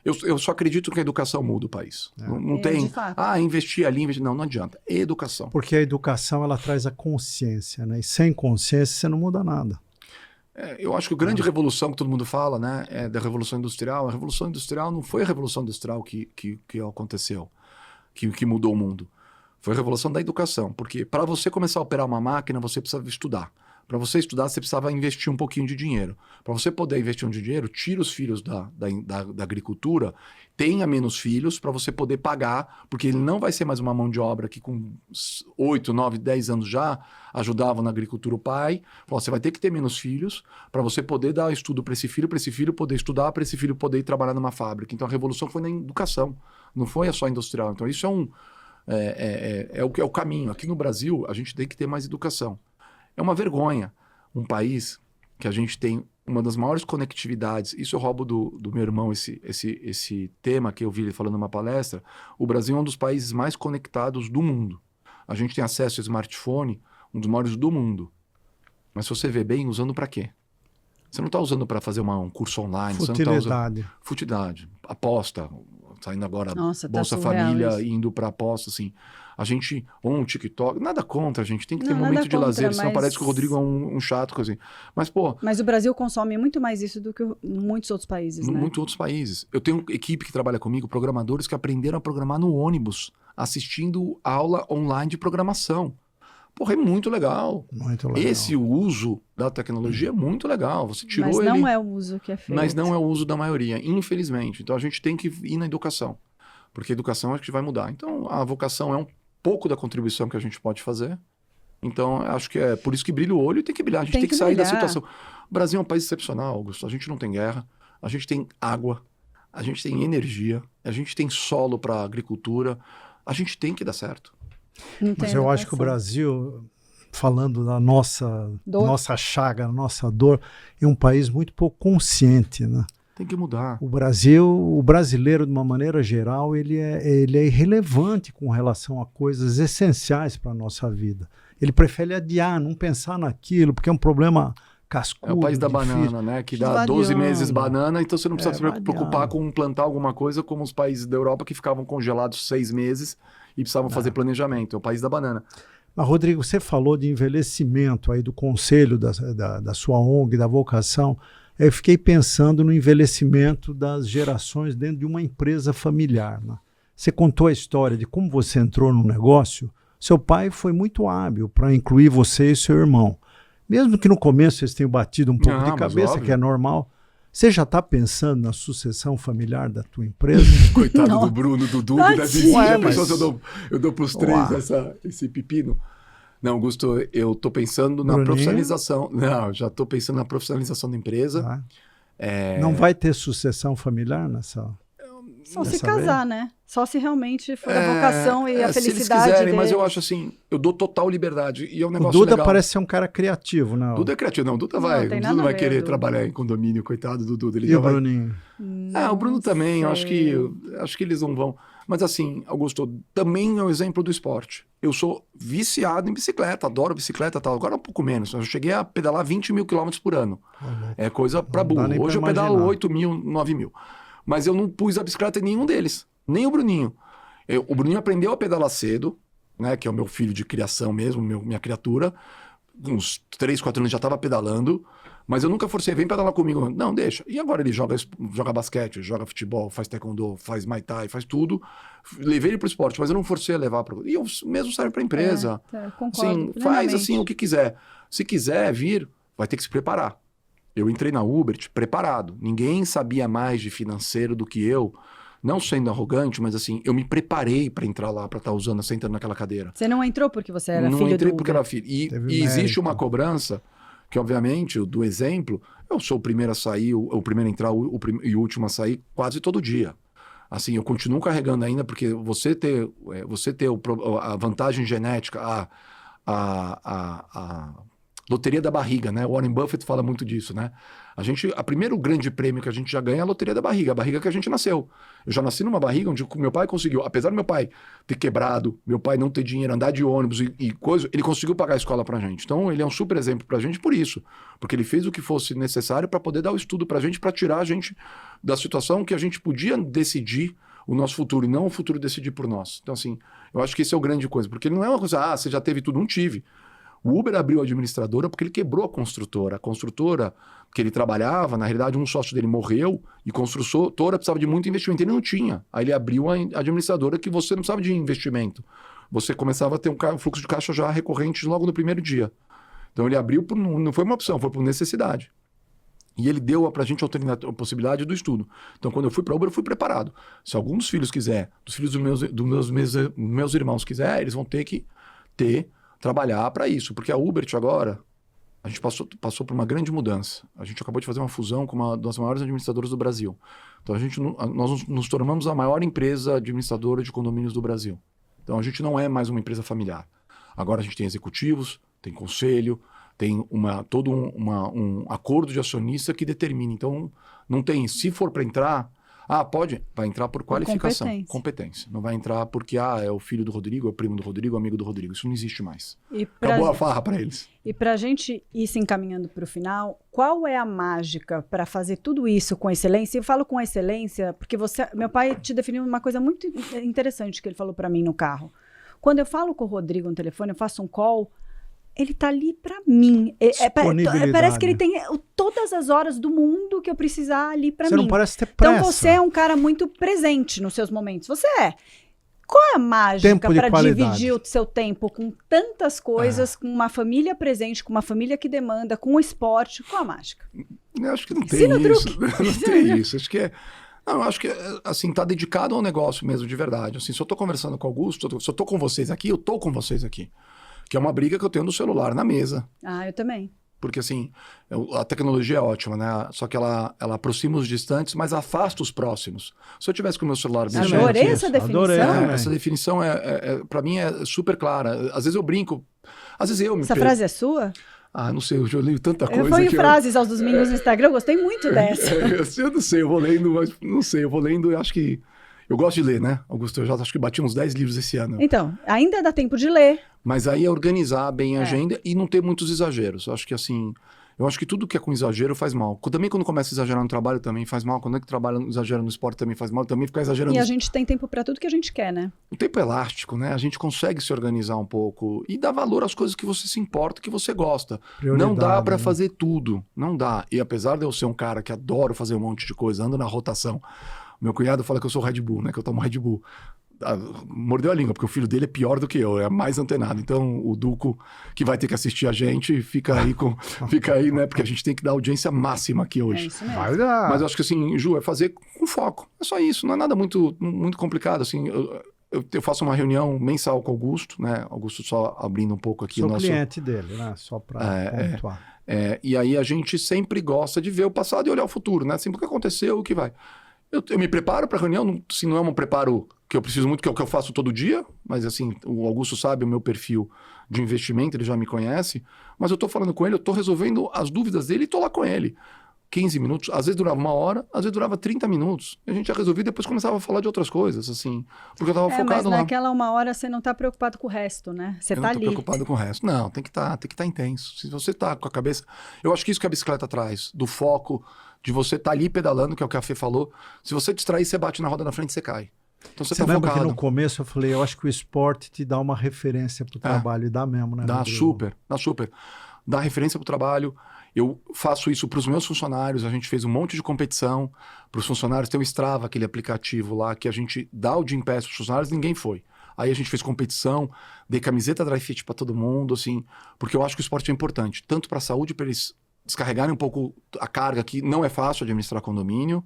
Eu só acredito que a educação muda o país. Não tem... investir ali, investir... Não adianta. É educação. Porque a educação, ela traz a consciência, né? E sem consciência, você não muda nada. Eu acho que a grande revolução que todo mundo fala, né, é da Revolução Industrial. A Revolução Industrial não foi a Revolução Industrial que aconteceu, que mudou o mundo. Foi a Revolução da Educação. Porque para você começar a operar uma máquina, você precisava estudar. Para você estudar, você precisava investir um pouquinho de dinheiro. Para você poder investir dinheiro, tira os filhos da agricultura, tenha menos filhos para você poder pagar, porque ele não vai ser mais uma mão de obra que com 8, 9, 10 anos já ajudava na agricultura o pai. Você vai ter que ter menos filhos para você poder dar estudo para esse filho poder estudar, para esse filho poder ir trabalhar numa fábrica. Então a revolução foi na educação, não foi só industrial. Então isso é o caminho. Aqui no Brasil, a gente tem que ter mais educação. É uma vergonha um país que a gente tem uma das maiores conectividades. Isso eu roubo do meu irmão, esse tema que eu vi ele falando numa palestra. O Brasil é um dos países mais conectados do mundo. A gente tem acesso ao smartphone, um dos maiores do mundo. Mas se você vê bem, usando para quê? Você não está usando para fazer um curso online. Futilidade. Futilidade. Aposta. Saindo agora Nossa, Bolsa Família, indo para aposta, assim. A gente, ou um TikTok, nada contra, a gente tem que ter momento de lazer, senão parece que o Rodrigo é um chato, assim. Mas, pô... Mas o Brasil consome muito mais isso do que muitos outros países, né? Muitos outros países. Eu tenho equipe que trabalha comigo, programadores que aprenderam a programar no ônibus, assistindo aula online de programação. Porra, é muito legal. Muito legal. Esse uso da tecnologia é muito legal. Você tirou Mas ele... não é o uso que é feito. Mas não é o uso da maioria, infelizmente. Então a gente tem que ir na educação. Porque a educação acho que vai mudar. Então a vocação é um pouco da contribuição que a gente pode fazer. Então acho que é por isso que brilha o olho e tem que brilhar. A gente tem que sair da situação. O Brasil é um país excepcional, Augusto. A gente não tem guerra, a gente tem água, a gente tem energia, a gente tem solo para agricultura. A gente tem que dar certo. Mas eu acho que o Brasil, falando da nossa chaga, nossa dor, é um país muito pouco consciente, né? Tem que mudar. O brasileiro, de uma maneira geral, ele é irrelevante com relação a coisas essenciais para a nossa vida. Ele prefere adiar, não pensar naquilo, porque é um problema cascudo. É o país da difícil. banana, né? Que dá 12 meses banana, então você não precisa se preocupar com plantar alguma coisa como os países da Europa que ficavam congelados 6 meses e precisavam fazer planejamento. É o país da banana. Mas, Rodrigo, você falou de envelhecimento aí do conselho da sua ONG, da vocação. Eu fiquei pensando no envelhecimento das gerações dentro de uma empresa familiar, né? Você contou a história de como você entrou no negócio. Seu pai foi muito hábil para incluir você e seu irmão. Mesmo que no começo vocês tenham batido um pouco de cabeça, que é normal. Você já está pensando na sucessão familiar da tua empresa? Coitado do Bruno, do Dudu, da vizinha. Eu dou para os 3 esse pepino. Não, Augusto, eu estou pensando na profissionalização. Não, já estou pensando na profissionalização da empresa. Não vai ter sucessão familiar nessa? Só se casar, né? Só se realmente for a vocação e a se eles felicidade quiserem, deles. mas eu acho assim, eu dou total liberdade. E é um O negócio Duda legal. parece ser um cara criativo, né? O Duda é criativo. Não, o Duda Não, vai, tem o nada Duda a vai ver, querer Duda. trabalhar em condomínio, coitado do Duda. Ele E já o vai... Bruninho? o Bruno também, eu acho sei. que eles não vão. Mas assim, Augusto, também é um exemplo do esporte. Eu sou viciado em bicicleta, adoro bicicleta e tal. Agora um pouco menos. Eu cheguei a pedalar 20 mil quilômetros por ano. É coisa pra Não dá burro. nem Hoje eu pra pedalo imaginar. 8 mil, 9 mil. Mas eu não pus a bicicleta em nenhum deles. Nem o Bruninho. O Bruninho aprendeu a pedalar cedo, né? Que é o meu filho de criação mesmo, minha criatura. Uns 3, 4 anos já estava pedalando. Mas eu nunca forcei, vem pedalar comigo. Não, deixa. E agora ele joga basquete, joga futebol, faz taekwondo, faz muay thai, faz tudo. Levei ele pro esporte, mas eu não forcei a levar para... E o mesmo serve para empresa. Concordo Assim, faz plenamente. assim o que quiser. Se quiser vir, vai ter que se preparar. Eu entrei na Uber preparado. Ninguém sabia mais de financeiro do que eu. Não sendo arrogante, mas assim, eu me preparei para entrar lá, para estar sentando naquela cadeira. Você não entrou porque você era Não filho entrei do porque Uber. era filho. E Teve existe mérito. uma cobrança, que obviamente, do exemplo, eu sou o primeiro a sair, o primeiro a entrar e o último a sair quase todo dia. Assim, eu continuo carregando ainda, porque você ter a vantagem genética, a loteria da barriga, né? O Warren Buffett fala muito disso, né? A primeiro grande prêmio que a gente já ganha é a loteria da barriga, a barriga que a gente nasceu. Eu já nasci numa barriga onde meu pai conseguiu, apesar do meu pai ter quebrado, meu pai não ter dinheiro, andar de ônibus e coisa, ele conseguiu pagar a escola pra gente. Então, ele é um super exemplo pra gente por isso, porque ele fez o que fosse necessário para poder dar o estudo pra gente, para tirar a gente da situação que a gente podia decidir o nosso futuro e não o futuro decidir por nós. Então, assim, eu acho que esse é o grande coisa, porque ele não é uma coisa, você já teve tudo, não tive. O Uber abriu a administradora porque ele quebrou a construtora. A construtora que ele trabalhava, na realidade, um sócio dele morreu e a construtora precisava de muito investimento. Ele não tinha. Aí ele abriu a administradora que você não precisava de investimento. Você começava a ter um fluxo de caixa já recorrente logo no primeiro dia. Então ele abriu, não foi uma opção, foi por necessidade. E ele deu pra gente a possibilidade do estudo. Então, quando eu fui para Uber, eu fui preparado. Se algum dos filhos quiser, dos filhos dos meus irmãos quiser, eles vão ter que trabalhar para isso, porque a Uber agora, a gente passou por uma grande mudança. A gente acabou de fazer uma fusão com uma das maiores administradoras do Brasil. Então nós nos tornamos a maior empresa administradora de condomínios do Brasil. Então a gente não é mais uma empresa familiar. Agora a gente tem executivos, tem conselho, tem todo um acordo de acionista que determina. Então não tem, se for para entrar... vai entrar por qualificação, competência. Não vai entrar porque é o filho do Rodrigo, é o primo do Rodrigo, é amigo do Rodrigo. Isso não existe mais. Acabou a farra para eles. E para a gente ir se encaminhando para o final, qual é a mágica para fazer tudo isso com excelência? Eu falo com excelência porque meu pai te definiu uma coisa muito interessante que ele falou para mim no carro. Quando eu falo com o Rodrigo no telefone, eu faço um call, ele tá ali para mim. Parece que ele tem todas as horas do mundo que eu precisar ali para mim. Você não parece ter pressa. Então você é um cara muito presente nos seus momentos. Você é. Qual é a mágica para dividir o seu tempo com tantas coisas, com uma família presente, com uma família que demanda, com o esporte? Qual a mágica? Eu acho que não tem isso. Não tem isso. Acho que Não, eu acho que, assim, tá dedicado ao negócio mesmo, de verdade. Assim, se eu tô conversando com o Augusto, se eu tô com vocês aqui, eu tô com vocês aqui. Que é uma briga que eu tenho no celular, na mesa. Eu também. Porque, assim, a tecnologia é ótima, né? Só que ela aproxima os distantes, mas afasta os próximos. Se eu tivesse com o meu celular... Adorei essa definição. Adorei, essa definição, pra mim, é super clara. Às vezes eu brinco, às vezes eu me... Essa frase é sua? Não sei, eu já li tanta coisa. Eu fui em frases aos domingos no Instagram, eu gostei muito dessa. Eu não sei, eu vou lendo, mas não sei, eu vou lendo e acho que... Eu gosto de ler, né, Augusto? Eu já acho que bati uns 10 livros esse ano. Então, ainda dá tempo de ler. Mas aí é organizar bem a agenda e não ter muitos exageros. Eu acho que assim... Eu acho que tudo que é com exagero faz mal. Também quando começa a exagerar no trabalho também faz mal. Quando é que trabalha exagera no esporte também faz mal. Também ficar exagerando... E a gente tem tempo para tudo que a gente quer, né? O tempo é elástico, né? A gente consegue se organizar um pouco e dar valor às coisas que você se importa, que você gosta. Não dá para fazer tudo. Não dá. E apesar de eu ser um cara que adoro fazer um monte de coisa, ando na rotação... Meu cunhado fala que eu sou Red Bull, né? Que eu tomo Red Bull. Mordeu a língua, porque o filho dele é pior do que eu, é mais antenado. Então, o Duco, que vai ter que assistir a gente, fica aí, né? Porque a gente tem que dar audiência máxima aqui hoje. É isso mesmo. Mas eu acho que assim, Ju, é fazer com foco. É só isso, não é nada muito complicado. Assim, eu faço uma reunião mensal com o Augusto, né? Augusto só abrindo um pouco aqui o nosso... cliente dele, né? Só para pontuar. E aí a gente sempre gosta de ver o passado e olhar o futuro, né? Sempre o que aconteceu, o que vai. Eu me preparo para a reunião, se não é um preparo que eu preciso muito, que é o que eu faço todo dia, mas assim, o Augusto sabe o meu perfil de investimento, ele já me conhece, mas eu tô falando com ele, eu tô resolvendo as dúvidas dele e tô lá com ele. 15 minutos, às vezes durava 1 hora, às vezes durava 30 minutos. A gente já resolvia e depois começava a falar de outras coisas, assim, porque eu tava focado mas lá. naquela 1 hora você não tá preocupado com o resto, né? Você Eu tá não tô ali. preocupado com o resto. Não, tem que tá intenso. Se você tá com a cabeça... Eu acho que isso que a bicicleta traz, do foco, de você tá ali pedalando, que é o que a Fê falou. Se você distrair, você bate na roda da frente e você cai. Então você tá lembra focado. que no começo eu falei, eu acho que o esporte te dá uma referência pro trabalho, e dá mesmo, né? Dá Rodrigo? super. Dá referência pro trabalho. Eu faço isso para os meus funcionários, a gente fez um monte de competição para os funcionários, tem o Strava, aquele aplicativo lá que a gente dá o Gym Pass para os funcionários, ninguém foi. Aí a gente fez competição, dei camiseta dry fit para todo mundo, assim, porque eu acho que o esporte é importante, tanto para a saúde, para eles descarregarem um pouco a carga, que não é fácil administrar condomínio,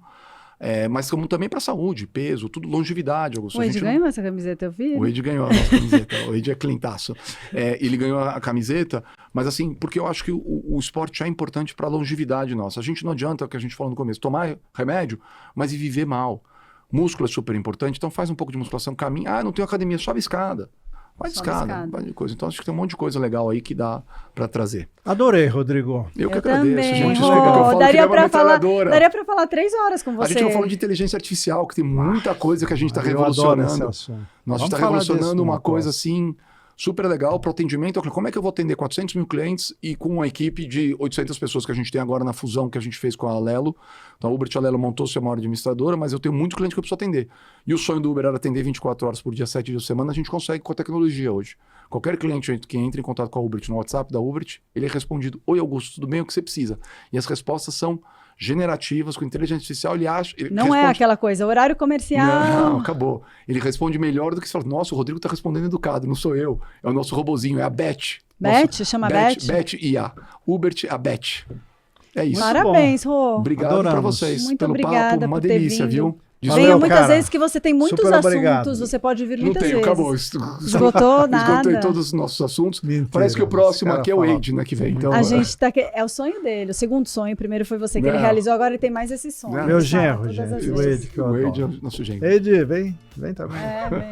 mas como também para saúde, peso, tudo, longevidade. Augusto. O Ed ganhou essa camiseta, eu vi. O Ed ganhou a nossa camiseta, o Ed é clintaço. Ele ganhou a camiseta, mas assim, porque eu acho que o esporte é importante para a longevidade nossa. A gente não adianta, o que a gente falou no começo, tomar remédio, mas e viver mal. Músculo é super importante, então faz um pouco de musculação, caminha. Não tenho academia, sobe escada. Vai de escada, vai de coisa. Então acho que tem um monte de coisa legal aí que dá para trazer. Adorei, Rodrigo. Eu que agradeço, também. gente. Daria para falar 3 horas com você. A gente não falou de inteligência artificial, que tem muita coisa que a gente está Eu adoro esse revolucionando. assunto. Nós está revolucionando uma coisa assim super legal para o atendimento. Como é que eu vou atender 400 mil clientes e com uma equipe de 800 pessoas que a gente tem agora na fusão que a gente fez com a Alelo? Então a Uber e a Alelo montou-se a maior administradora, mas eu tenho muito cliente que eu preciso atender. E o sonho do Uber era atender 24 horas por dia, 7 dias por semana. A gente consegue com a tecnologia hoje. Qualquer cliente que entre em contato com a Uber no WhatsApp da Uber, ele é respondido: Oi, Augusto, tudo bem? O que você precisa? E as respostas são generativas, com inteligência artificial, ele acha... Não responde... é aquela coisa, horário comercial. Não, acabou. Ele responde melhor do que você fala: Nossa, o Rodrigo está respondendo educado, não sou eu. É o nosso robozinho, é a Beth. Beth? Chama Beth? Beth IA. Uber, a Beth. É isso. Parabéns, Rô. Obrigado para vocês. Muito pelo obrigada papo, uma por ter delícia, vindo. viu? Venha muitas vezes que você tem muitos assuntos, você pode vir muitas vezes. Acabou. Esgotou nada. Esgotei todos os nossos assuntos. Mentira, parece que o próximo aqui é o Wade, né, que vem. Então, a gente tá aqui, é o sonho dele, o segundo sonho. Primeiro foi você que ele realizou, agora ele tem mais esse sonho. Meu genro, gente. O Wade que eu adoro. O Wade é o nosso genro. Wade, vem também. Vem.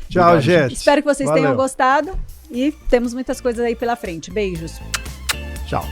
Tchau, Obrigado, gente. Espero que vocês tenham gostado e temos muitas coisas aí pela frente. Beijos. Tchau.